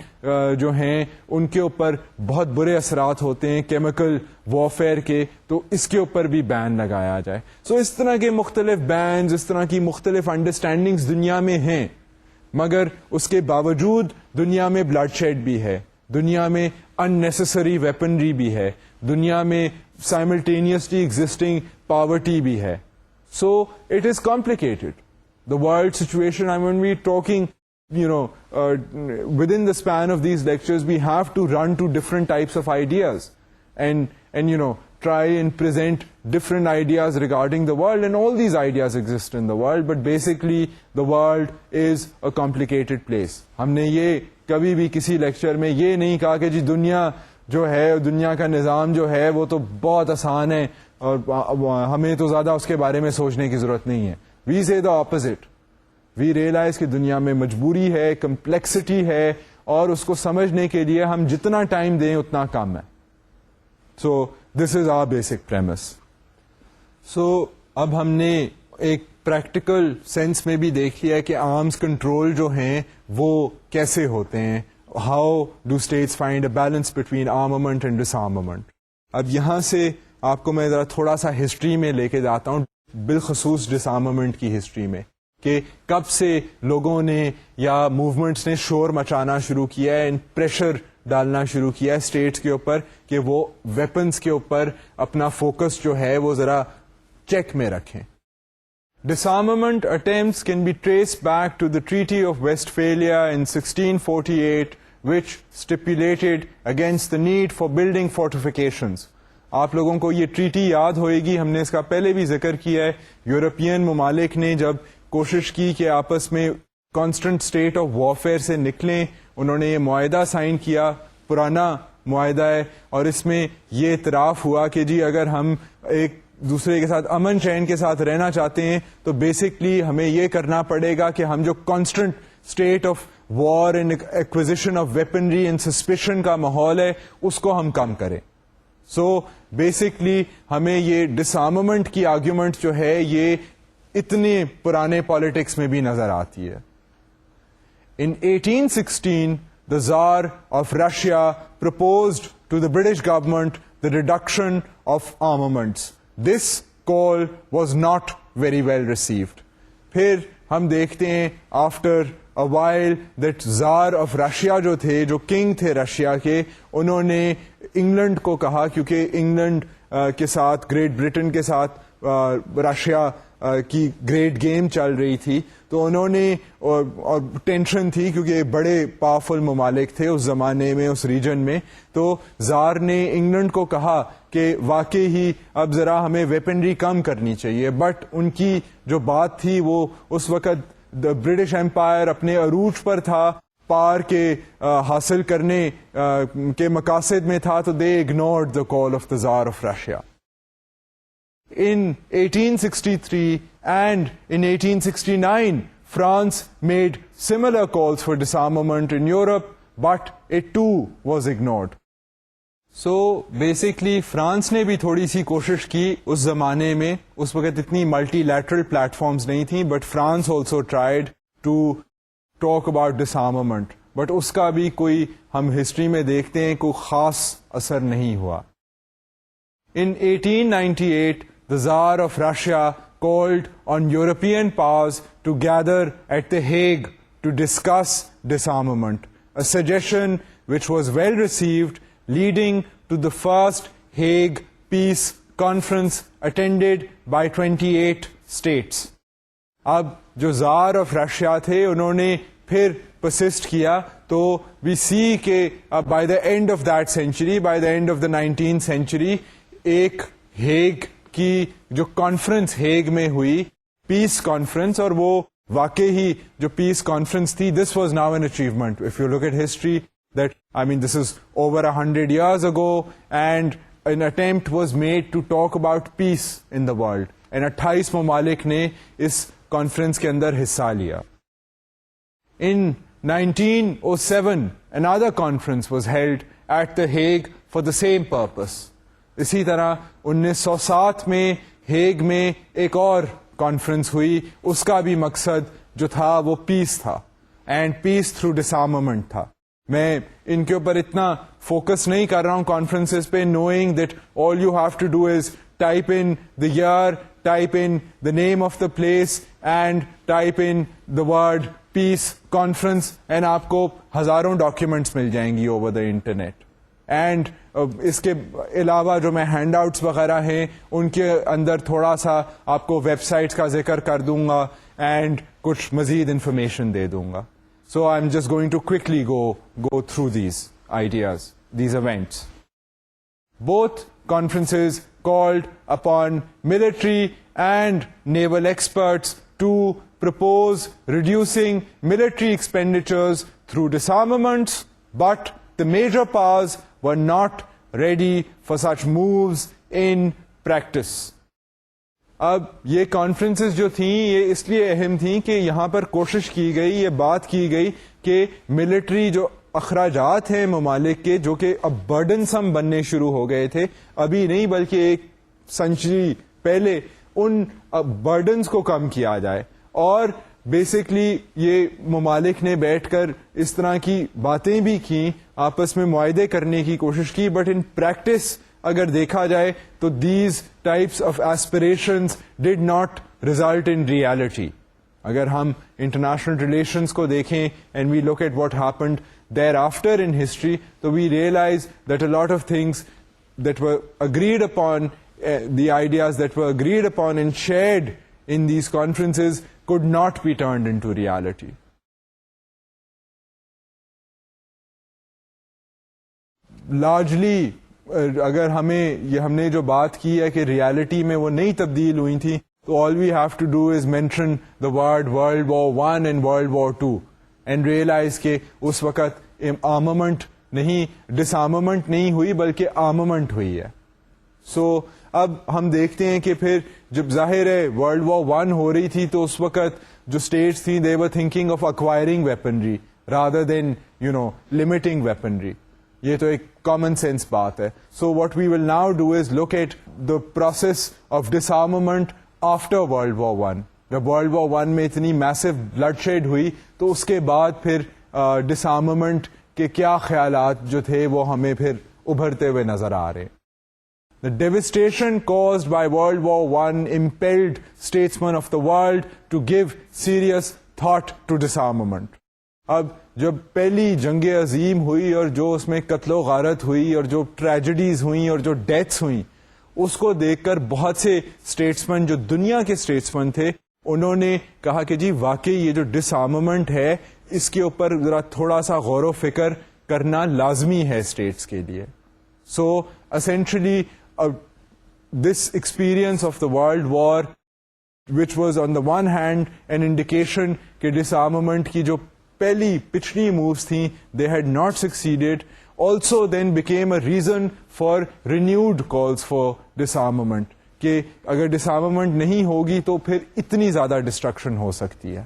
A: جو ہیں ان کے اوپر بہت برے اثرات ہوتے ہیں کیمیکل وارفیئر کے, تو اس کے اوپر بھی بین لگایا جائے. سو اس طرح کے مختلف بینز, اس طرح کی مختلف انڈرسٹینڈنگز دنیا میں ہیں, مگر اس کے باوجود دنیا میں بلڈ شیڈ بھی ہے, دنیا میں unnecessary weaponry بھی ہے, دنیا میں simultaneously existing poverty بھی ہے. So it is complicated. The world situation, I mean, we're talking, within the span of these lectures, we have to run to different types of ideas and try and present different ideas regarding the world, and all these ideas exist in the world, but basically the world is a complicated place. ہم نے یہ کبھی بھی کسی lecture میں یہ نہیں کہا کہ جی دنیا جو ہے, دنیا کا نظام جو ہے وہ تو بہت آسان ہے اور ہمیں تو زیادہ اس کے بارے میں سوچنے کی ضرورت نہیں ہے. وی سے دا اپوزٹ. وی ریئلائز کہ دنیا میں مجبوری ہے, کمپلیکسٹی ہے, اور اس کو سمجھنے کے لیے ہم جتنا ٹائم دیں اتنا کم ہے. سو دس از آور بیسک پریمس. سو اب ہم نے ایک پریکٹیکل سینس میں بھی دیکھ لیا کہ آرمز کنٹرول جو ہیں وہ کیسے ہوتے ہیں. How do states find a balance between armament and disarmament. اب یہاں سے آپ کو میں ذرا تھوڑا سا ہسٹری میں لے کے جاتا ہوں, بالخصوص ڈس آرمامنٹ کی ہسٹری میں, کہ کب سے لوگوں نے یا موومنٹس نے شور مچانا شروع کیا ہے, پریشر ڈالنا شروع کیا ہے اسٹیٹس کے اوپر کہ وہ ویپنس کے اوپر اپنا فوکس جو ہے وہ ذرا چیک میں رکھیں. Disarmament attempts can be traced back to the Treaty of Westphalia in 1648, which stipulated against the need for building fortifications. آپ لوگوں کو یہ ٹریٹی یاد ہوئے گی, ہم نے اس کا پہلے بھی ذکر کیا ہے. یورپین ممالک نے جب کوشش کی کہ آپس میں کانسٹنٹ اسٹیٹ آف وارفیئر سے نکلیں, انہوں نے یہ معاہدہ سائن کیا, پرانا معاہدہ ہے, اور اس میں یہ اعتراف ہوا کہ جی اگر ہم ایک دوسرے کے ساتھ امن چین کے ساتھ رہنا چاہتے ہیں تو بیسکلی ہمیں یہ کرنا پڑے گا کہ ہم جو constant state of war and acquisition of weaponry and suspicion کا ماحول ہے اس کو ہم کم کریں. سو بیسکلی ہمیں یہ ڈس آرمامنٹ کی آرگیومنٹ جو ہے یہ اتنے پرانے پالیٹکس میں بھی نظر آتی ہے. In 1816, the Tsar of Russia proposed to the British government the reduction of armaments. This call was not very well received. پھر ہم دیکھتے ہیں after a while that Tsar of Russia جو تھے, جو کنگ تھے رشیا کے, انہوں نے انگلینڈ کو کہا, کیونکہ انگلینڈ کے ساتھ, گریٹ برٹن کے ساتھ رشیا کی گریٹ گیم چل رہی تھی, تو انہوں نے, اور ٹینشن تھی کیونکہ بڑے پاورفل ممالک تھے اس زمانے میں اس ریجن میں, تو زار نے انگلینڈ کو کہا کہ واقعی ہی اب ذرا ہمیں ویپنری کم کرنی چاہیے. بٹ ان کی جو بات تھی وہ اس وقت برٹش امپائر اپنے عروج پر تھا, پار کے حاصل کرنے کے مقاصد میں تھا, تو دے ignored the call of the tsar of Russia. In 1863 and in 1869, France made similar calls for disarmament in Europe, but it too was ignored. So basically France نے بھی تھوڑی سی کوشش کی اس زمانے میں, اس وقت اتنی ملٹی لیٹرل پلیٹ فارمز نہیں تھیں, but France also tried to talk about disarmament, but اس کا بھی کوئی, ہم ہسٹری میں دیکھتے ہیں, کوئی خاص اثر نہیں ہوا. In 1898, the Tsar of Russia called on European powers to gather at The Hague to discuss disarmament, a suggestion which was well received, leading to the first Hague Peace Conference attended by 28 states. اب جو tsar of Russia تھے انہوں نے پھر persist کیا, تو we see کہ by the end of that century, by the end of the 19th century, ایک ہیگ کی جو کانفرنس ہیگ میں ہوئی, پیس کانفرنس, اور وہ واقعی ہی جو پیس کانفرنس تھی, this was now an achievement. If you look at history, that I mean this is over 100 years ago, and an attempt was made to talk about peace in the world, and 28 ممالک نے اس conference کے اندر حصہ لیا. ان 1907 another conference was held at The Hague for the same purpose. اسی طرح 1907 میں Hague میں ایک اور کانفرنس ہوئی, اس کا بھی مقصد جو تھا وہ پیس تھا, اینڈ پیس تھرو ڈسارمامنٹ تھا. میں ان کے اوپر اتنا فوکس نہیں کر رہا ہوں کانفرنسز پہ, knowing that all you have to do is type in the year, type in the name of the place, and type in the word peace conference and آپ کو ہزاروں ڈاکیومنٹس مل جائیں گی اوور دا انٹرنیٹ. اینڈ اس کے علاوہ جو میں ہینڈ آؤٹس وغیرہ ہیں ان کے اندر تھوڑا سا آپ کو ویب سائٹس کا ذکر کر دوں گا اینڈ کچھ مزید انفارمیشن دے دوں گا. So I am just going to quickly go through these ideas, these events. Both conferences called upon military and naval experts to propose reducing military expenditures through disarmaments, but the major powers were not ready for such moves in practice. اب یہ conferences جو تھیں یہ اس لیے اہم تھیں کہ یہاں پر کوشش کی گئی، یہ بات کی گئی کہ ملٹری جو اخراجات ہیں ممالک کے، جو کہ اب برڈن سم بننے شروع ہو گئے تھے، ابھی نہیں بلکہ ایک سنچری پہلے، ان برڈنز کو کم کیا جائے. اور بیسکلی یہ ممالک نے بیٹھ کر اس طرح کی باتیں بھی کیں، آپس میں معاہدے کرنے کی کوشش کی، بٹ ان پریکٹس اگر دیکھا جائے تو these types of aspirations did not result in reality. اگر ہم انٹرنیشنل ریلیشنز کو دیکھیں and we look at what happened there after in history, تو we realise that a lot of things that were agreed upon, the ideas that were agreed upon and shared in these conferences could not be turned into reality. Largely اگر ہم نے جو بات کی ہے کہ reality میں وہ نہیں تبدیل ہوئی تھی، تو all we have to do is mention the word World War I and World War II and realize کہ اس وقت armament نہیں، disarmament نہیں ہوئی بلکہ armament ہوئی ہے. سو اب ہم دیکھتے ہیں کہ پھر جب ظاہر ہے ورلڈ وار I ہو رہی تھی تو اس وقت جو اسٹیٹس تھیں they were thinking of acquiring weaponry rather than limiting weaponry. یہ تو ایک کامن سینس بات ہے. سو what we will now do is look at the process of disarmament after World War I. جب ورلڈ وار I میں اتنی میسو blood shade ہوئی تو اس کے بعد پھر ڈسارممنٹ کے کیا خیالات جو تھے وہ ہمیں پھر ابھرتے ہوئے نظر آ رہے. The devastation caused by World War I impelled statesmen of the world to give serious thought to disarmament. اب جب پہلی جنگ عظیم ہوئی اور جو اس میں قتل و غارت ہوئی اور جو ٹریجڈیز ہوئیں اور جو ڈیتھس ہوئیں، اس کو دیکھ کر بہت سے اسٹیٹسمین جو دنیا کے اسٹیٹسمین تھے انہوں نے کہا کہ جی واقعی یہ جو ڈس آرممنٹ ہے اس کے اوپر ذرا تھوڑا سا غور و فکر کرنا لازمی ہے اسٹیٹس کے لیے. سو essentially this experience of the world war, which was on the one hand an indication کہ disarmament کی جو پہلی پچھلی مووز تھیں they had not succeeded, also then became a reason for renewed calls for disarmament, کہ اگر disarmament نہیں ہوگی تو پھر اتنی زیادہ destruction ہو سکتی ہے.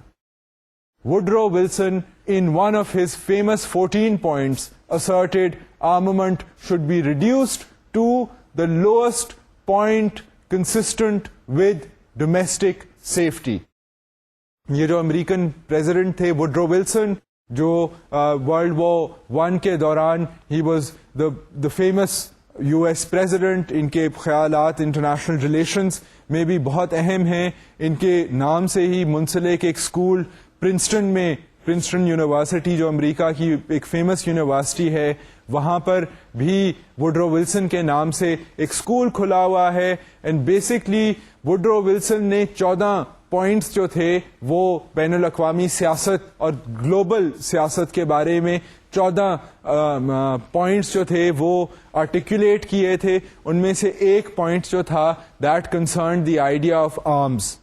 A: Woodrow Wilson in one of his famous 14 points asserted armament should be reduced to the lowest point consistent with domestic safety. یہ جو امریکن پریزیڈنٹ تھے وڈرو ولسن، جو ورلڈ وار I کے دوران ہی was the famous US president, ان کے خیالات انٹرنیشنل ریلیشنز میں بھی بہت اہم ہیں. ان کے نام سے ہی منسلک ایک اسکول پرنسٹن یونیورسٹی جو امریکہ کی ایک فیمس یونیورسٹی ہے، وہاں پر بھی وڈرو ولسن کے نام سے ایک اسکول کھلا ہوا ہے. اینڈ بیسکلی وڈرو ولسن نے 14 پوائنٹس جو تھے وہ بین الاقوامی سیاست اور گلوبل سیاست کے بارے میں 14 پوائنٹس جو تھے وہ آرٹیکولیٹ کیے تھے. ان میں سے ایک پوائنٹ جو تھا that concern the idea of arms.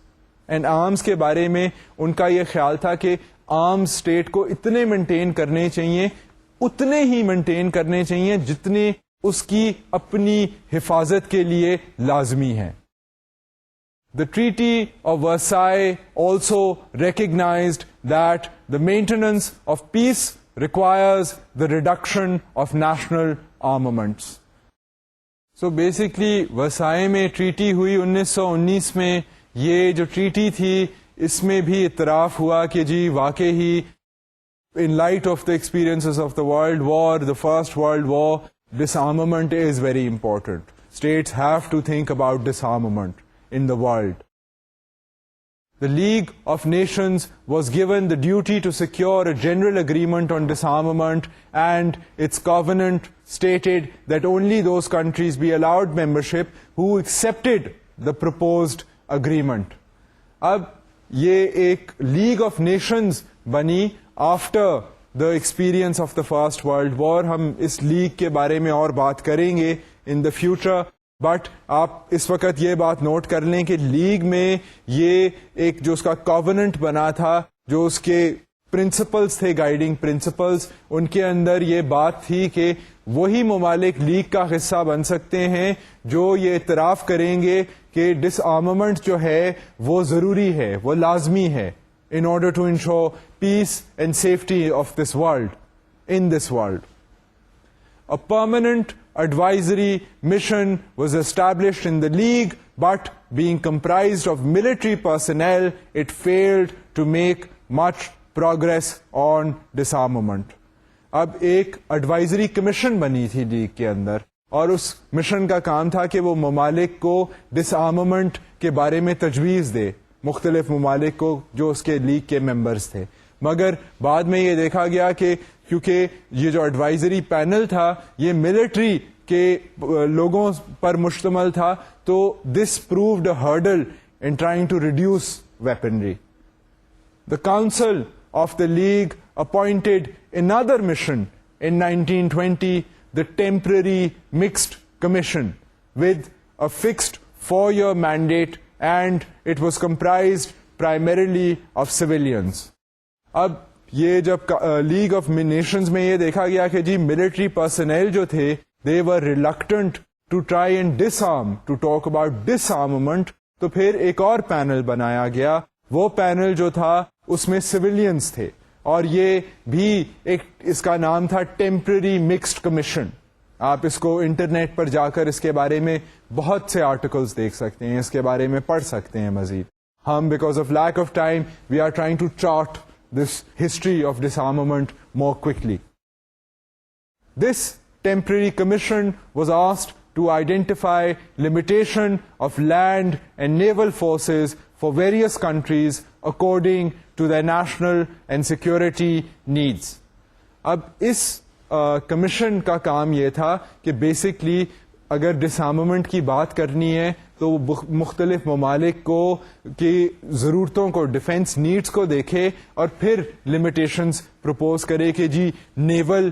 A: And arms کے بارے میں ان کا یہ خیال تھا کہ آرمز اسٹیٹ کو اتنے مینٹین کرنے چاہیے، اتنے ہی مینٹین کرنے چاہیے جتنے اس کی اپنی حفاظت کے لیے لازمی ہیں. The Treaty of Versailles also recognized that the maintenance of peace requires the reduction of national armaments. So basically Versailles میں ٹریٹی ہوئی 1919 میں. یہ جو ٹریٹی تھی اس میں بھی اعتراف ہوا کہ جی واقعی ہی in light of the experiences of the World War, the First World War, disarmament is very important. States have to think about disarmament in the world. the League of Nations was given the duty to secure a general agreement on disarmament, and its covenant stated that only those countries be allowed membership who accepted the proposed agreement. اب یہ ایک league of nations بنی after the experience of the first world war. ہم اس league کے بارے میں اور بات کریں گے ان دا فیوچر, بٹ آپ اس وقت یہ بات نوٹ کر لیں کہ لیگ میں یہ ایک جو اس کا کووننٹ بنا تھا, جو اس کے پرنسپلز تھے, گائیڈنگ پرنسپلز, ان کے اندر یہ بات تھی کہ وہی ممالک لیگ کا حصہ بن سکتے ہیں جو یہ اعتراف کریں گے کہ ڈس آرممنٹ جو ہے وہ ضروری ہے, وہ لازمی ہے, in order to ensure peace and safety of this world, in this world. A permanent advisory mission was established in the League, but being comprised of military personnel, it failed to make much progress on disarmament. اب ایک advisory commission بنی تھی league کے اندر, اور اس mission کا کام تھا کہ وہ ممالک کو ڈس آرممنٹ کے بارے میں تجویز دے, مختلف ممالک کو جو اس کے لیگ کے ممبرز تھے. مگر بعد میں یہ دیکھا گیا کہ کیونکہ یہ جو ایڈوائزری پینل تھا یہ ملٹری کے لوگوں پر مشتمل تھا, تو this proved a hurdle in trying to reduce weaponry. The Council of the League appointed another mission in 1920, the Temporary Mixed Commission, with a fixed 4-year mandate, and it was comprised primarily of civilians. اب یہ جب league of nations میں یہ دیکھا گیا کہ جی military personnel جو تھے they were reluctant to try and disarm, to talk about disarmament, تو پھر ایک اور پینل بنایا گیا. وہ پینل جو تھا اس میں سویلینز تھے, اور یہ بھی ایک اس کا نام تھا ٹیمپرری مکسڈ کمیشن. آپ اس کو انٹرنیٹ پر جا کر اس کے بارے میں بہت سے آرٹیکلز دیکھ سکتے ہیں, اس کے بارے میں پڑھ سکتے ہیں مزید. ہم because of lack of time we are trying to chart this history of disarmament more quickly. This temporary commission was asked to identify limitation of land and naval forces for various countries according to their national and security needs. اب اس commission کا کام یہ تھا کہ basically اگر disarmament کی بات کرنی ہے تو وہ مختلف ممالک کو کی ضرورتوں کو, ڈیفینس نیڈز کو دیکھے, اور پھر لمیٹیشنز پرپوز کرے کہ جی نیول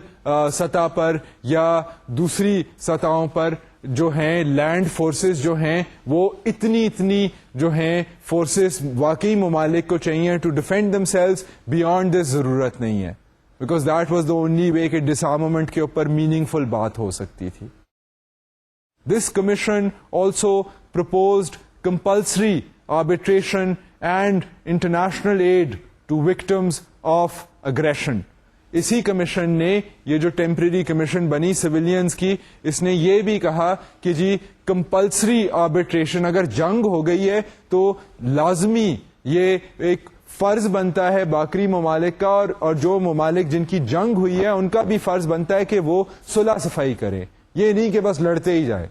A: سطح پر یا دوسری سطحوں پر جو ہیں لینڈ فورسز جو ہیں وہ اتنی جو ہیں فورسز واقعی ممالک کو چاہیے to defend themselves, beyond this ضرورت نہیں ہے, because that was the only way کہ ڈسارممنٹ کے اوپر میننگ فل بات ہو سکتی تھی. This commission also proposed compulsory arbitration and international aid to victims of aggression. اسی کمیشن نے یہ جو ٹیمپرری کمیشن بنی سویلینز کی, اس نے یہ بھی کہا کہ جی کمپلسری آربیٹریشن, اگر جنگ ہو گئی ہے تو لازمی یہ ایک فرض بنتا ہے باقی ممالک کا, اور جو ممالک جن کی جنگ ہوئی ہے ان کا بھی فرض بنتا ہے کہ وہ صلح صفائی کریں, یہ نہیں کہ بس لڑتے ہی جائیں.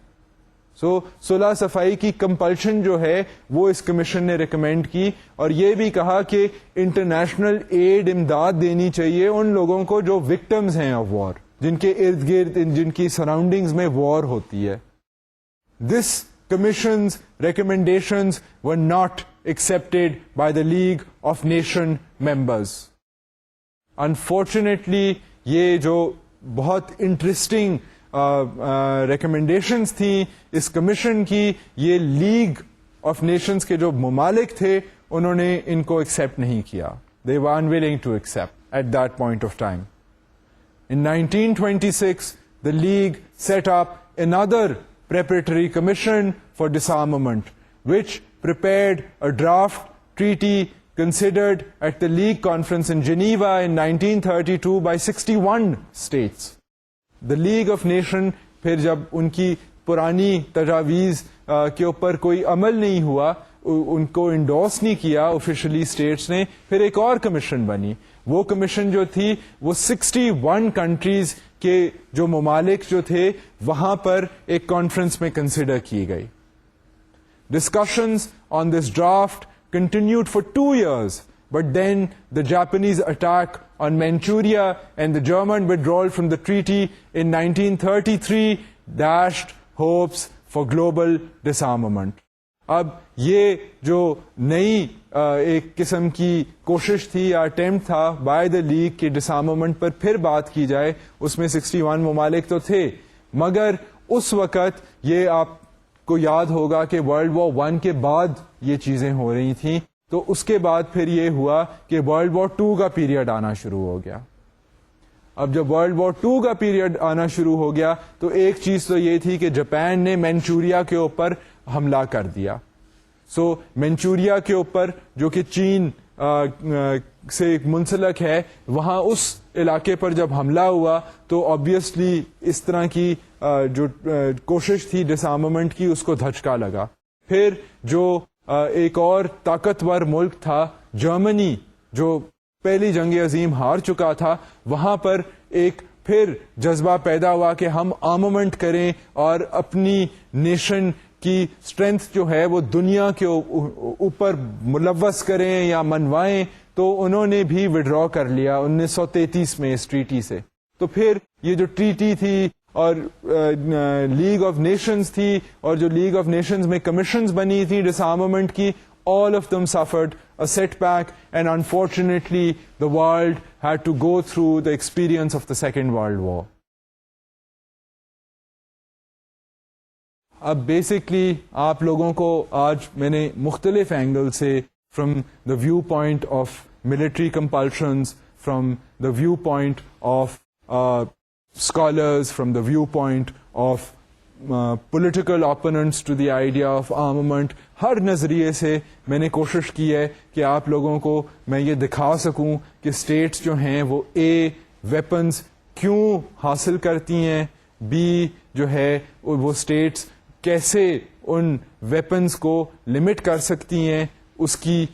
A: سو صلح صفائی کی کمپلشن جو ہے وہ اس کمیشن نے ریکمینڈ کی, اور یہ بھی کہا کہ انٹرنیشنل ایڈ امداد دینی چاہیے ان لوگوں کو جو وکٹمز ہیں آف وار, جن کے ارد گرد جن کی سراؤنڈنگز میں وار ہوتی ہے. This commission's recommendations were not accepted by the League of Nation members. Unfortunately, یہ جو بہت انٹرسٹنگ ریکمنڈیشنز تھیں اس کمیشن کی, یہ لیگ آف نیشنز کے جو ممالک تھے انہوں نے ان کو ایکسپٹ نہیں کیا. They were unwilling to accept at that point of time. In 1926, the League set up another preparatory commission for disarmament, which prepared a draft treaty considered at the League Conference in Geneva in 1932 by 61 states. The League of Nations پھر جب ان کی پرانی تجاویز کے اوپر کوئی عمل نہیں ہوا, ان کو انڈورس نہیں کیا آفیشلی اسٹیٹس نے, پھر ایک اور کمیشن بنی. وہ کمیشن جو تھی وہ 61 کنٹریز کے جو ممالک جو تھے وہاں پر ایک کانفرنس میں کنسیڈر کی گئی. Discussions on this draft continued for 2 years, but then the Japanese attack on Manchuria and the German withdrawal from the treaty in 1933 dashed hopes for global disarmament. اب یہ جو نئی ایک قسم کی کوشش تھی یا اٹیمپٹ تھا بائی دا لیگ کی ڈسارممنٹ پر پھر بات کی جائے, اس میں 61 ممالک تو تھے, مگر اس وقت یہ آپ کو یاد ہوگا کہ ورلڈ وار 1 کے بعد یہ چیزیں ہو رہی تھیں, تو اس کے بعد پھر یہ ہوا کہ ورلڈ وار 2 کا پیریڈ آنا شروع ہو گیا. اب جب ورلڈ وار 2 کا پیریڈ آنا شروع ہو گیا تو ایک چیز تو یہ تھی کہ جاپان نے مینچوریا کے اوپر حملہ کر دیا. سو مینچوریا کے اوپر جو کہ چین سے منسلک ہے, وہاں اس علاقے پر جب حملہ ہوا تو آبویسلی اس طرح کی جو کوشش تھی ڈسارممنٹ کی اس کو دھچکا لگا. پھر جو ایک اور طاقتور ملک تھا جرمنی, جو پہلی جنگ عظیم ہار چکا تھا, وہاں پر ایک پھر جذبہ پیدا ہوا کہ ہم آرممنٹ کریں اور اپنی نیشن کی اسٹرینتھ جو ہے وہ دنیا کے اوپر ملوث کریں یا منوائیں. تو انہوں نے بھی وڈرا کر لیا 1933 میں اس ٹریٹی سے. تو پھر یہ جو ٹریٹی تھی اور لیگ آف نیشنز تھی, اور جو لیگ آف نیشنز میں کمیشنز بنی تھی ڈسارممنٹ کی, all of them suffered a setback, and unfortunately the world had to go through the experience of the Second World War. اب بیسکلی آپ لوگوں کو آج میں نے مختلف اینگل سے, from the viewpoint of military compulsions, from the viewpoint of scholars, from the viewpoint of political opponents to the idea of armament, ہر نظریے سے میں نے کوشش کی ہے کہ آپ لوگوں کو میں یہ دکھا سکوں کہ اسٹیٹس جو ہیں وہ اے ویپنز کیوں حاصل کرتی ہیں, بی جو ہے وہ اسٹیٹس کیسے ان ویپنز کو لمٹ کر سکتی ہیں, اس کی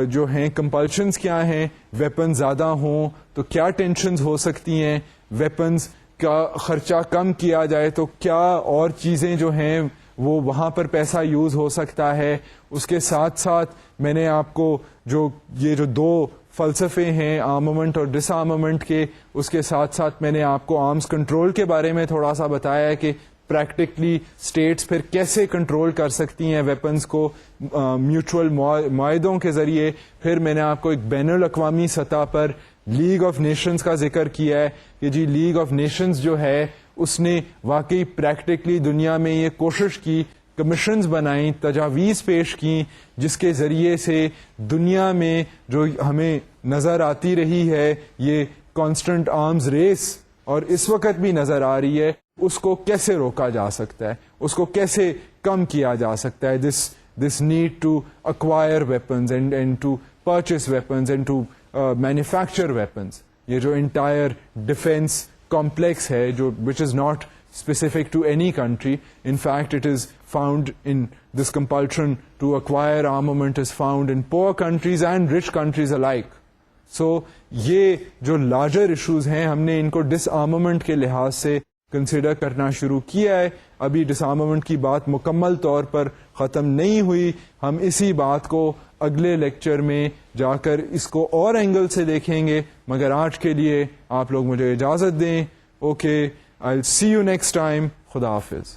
A: جو ہیں کمپلشنز کیا ہیں, ویپن زیادہ ہوں تو کیا ٹینشنز ہو سکتی ہیں, ویپنز کا خرچہ کم کیا جائے تو کیا اور چیزیں جو ہیں وہ وہاں پر پیسہ یوز ہو سکتا ہے. اس کے ساتھ ساتھ میں نے آپ کو جو یہ جو 2 فلسفے ہیں آرممنٹ اور ڈس آرممنٹ کے, اس کے ساتھ ساتھ میں نے آپ کو آرمز کنٹرول کے بارے میں تھوڑا سا بتایا ہے کہ پریکٹیکلی اسٹیٹس پھر کیسے کنٹرول کر سکتی ہیں ویپنز کو میوچل معاہدوں کے ذریعے. پھر میں نے آپ کو ایک بین الاقوامی سطح پر لیگ آف نیشنز کا ذکر کیا ہے کہ جی لیگ آف نیشنز جو ہے اس نے واقعی پریکٹیکلی دنیا میں یہ کوشش کی, کمیشنز بنائیں, تجاویز پیش کی, جس کے ذریعے سے دنیا میں جو ہمیں نظر آتی رہی ہے یہ کانسٹنٹ آرمز ریس, اور اس وقت بھی نظر آ رہی ہے, اس کو کیسے روکا جا سکتا ہے, اس کو کیسے کم کیا جا سکتا ہے. This need to acquire weapons and to purchase weapons and to manufacture weapons. یہ جو انٹائر ڈیفینس کمپلیکس ہے جو which is not specific to any country. In fact, it is found in this compulsion to acquire armament is found in poor countries and rich countries alike. So یہ جو larger issues ہیں ہم نے ان کو disarmament کے لحاظ سے consider کرنا شروع کیا ہے. ابھی ڈسارممنٹ کی بات مکمل طور پر ختم نہیں ہوئی, ہم اسی بات کو اگلے لیکچر میں جا کر اس کو اور اینگل سے دیکھیں گے. مگر آج کے لیے آپ لوگ مجھے اجازت دیں. Okay, I'll see you next time. خدا حافظ.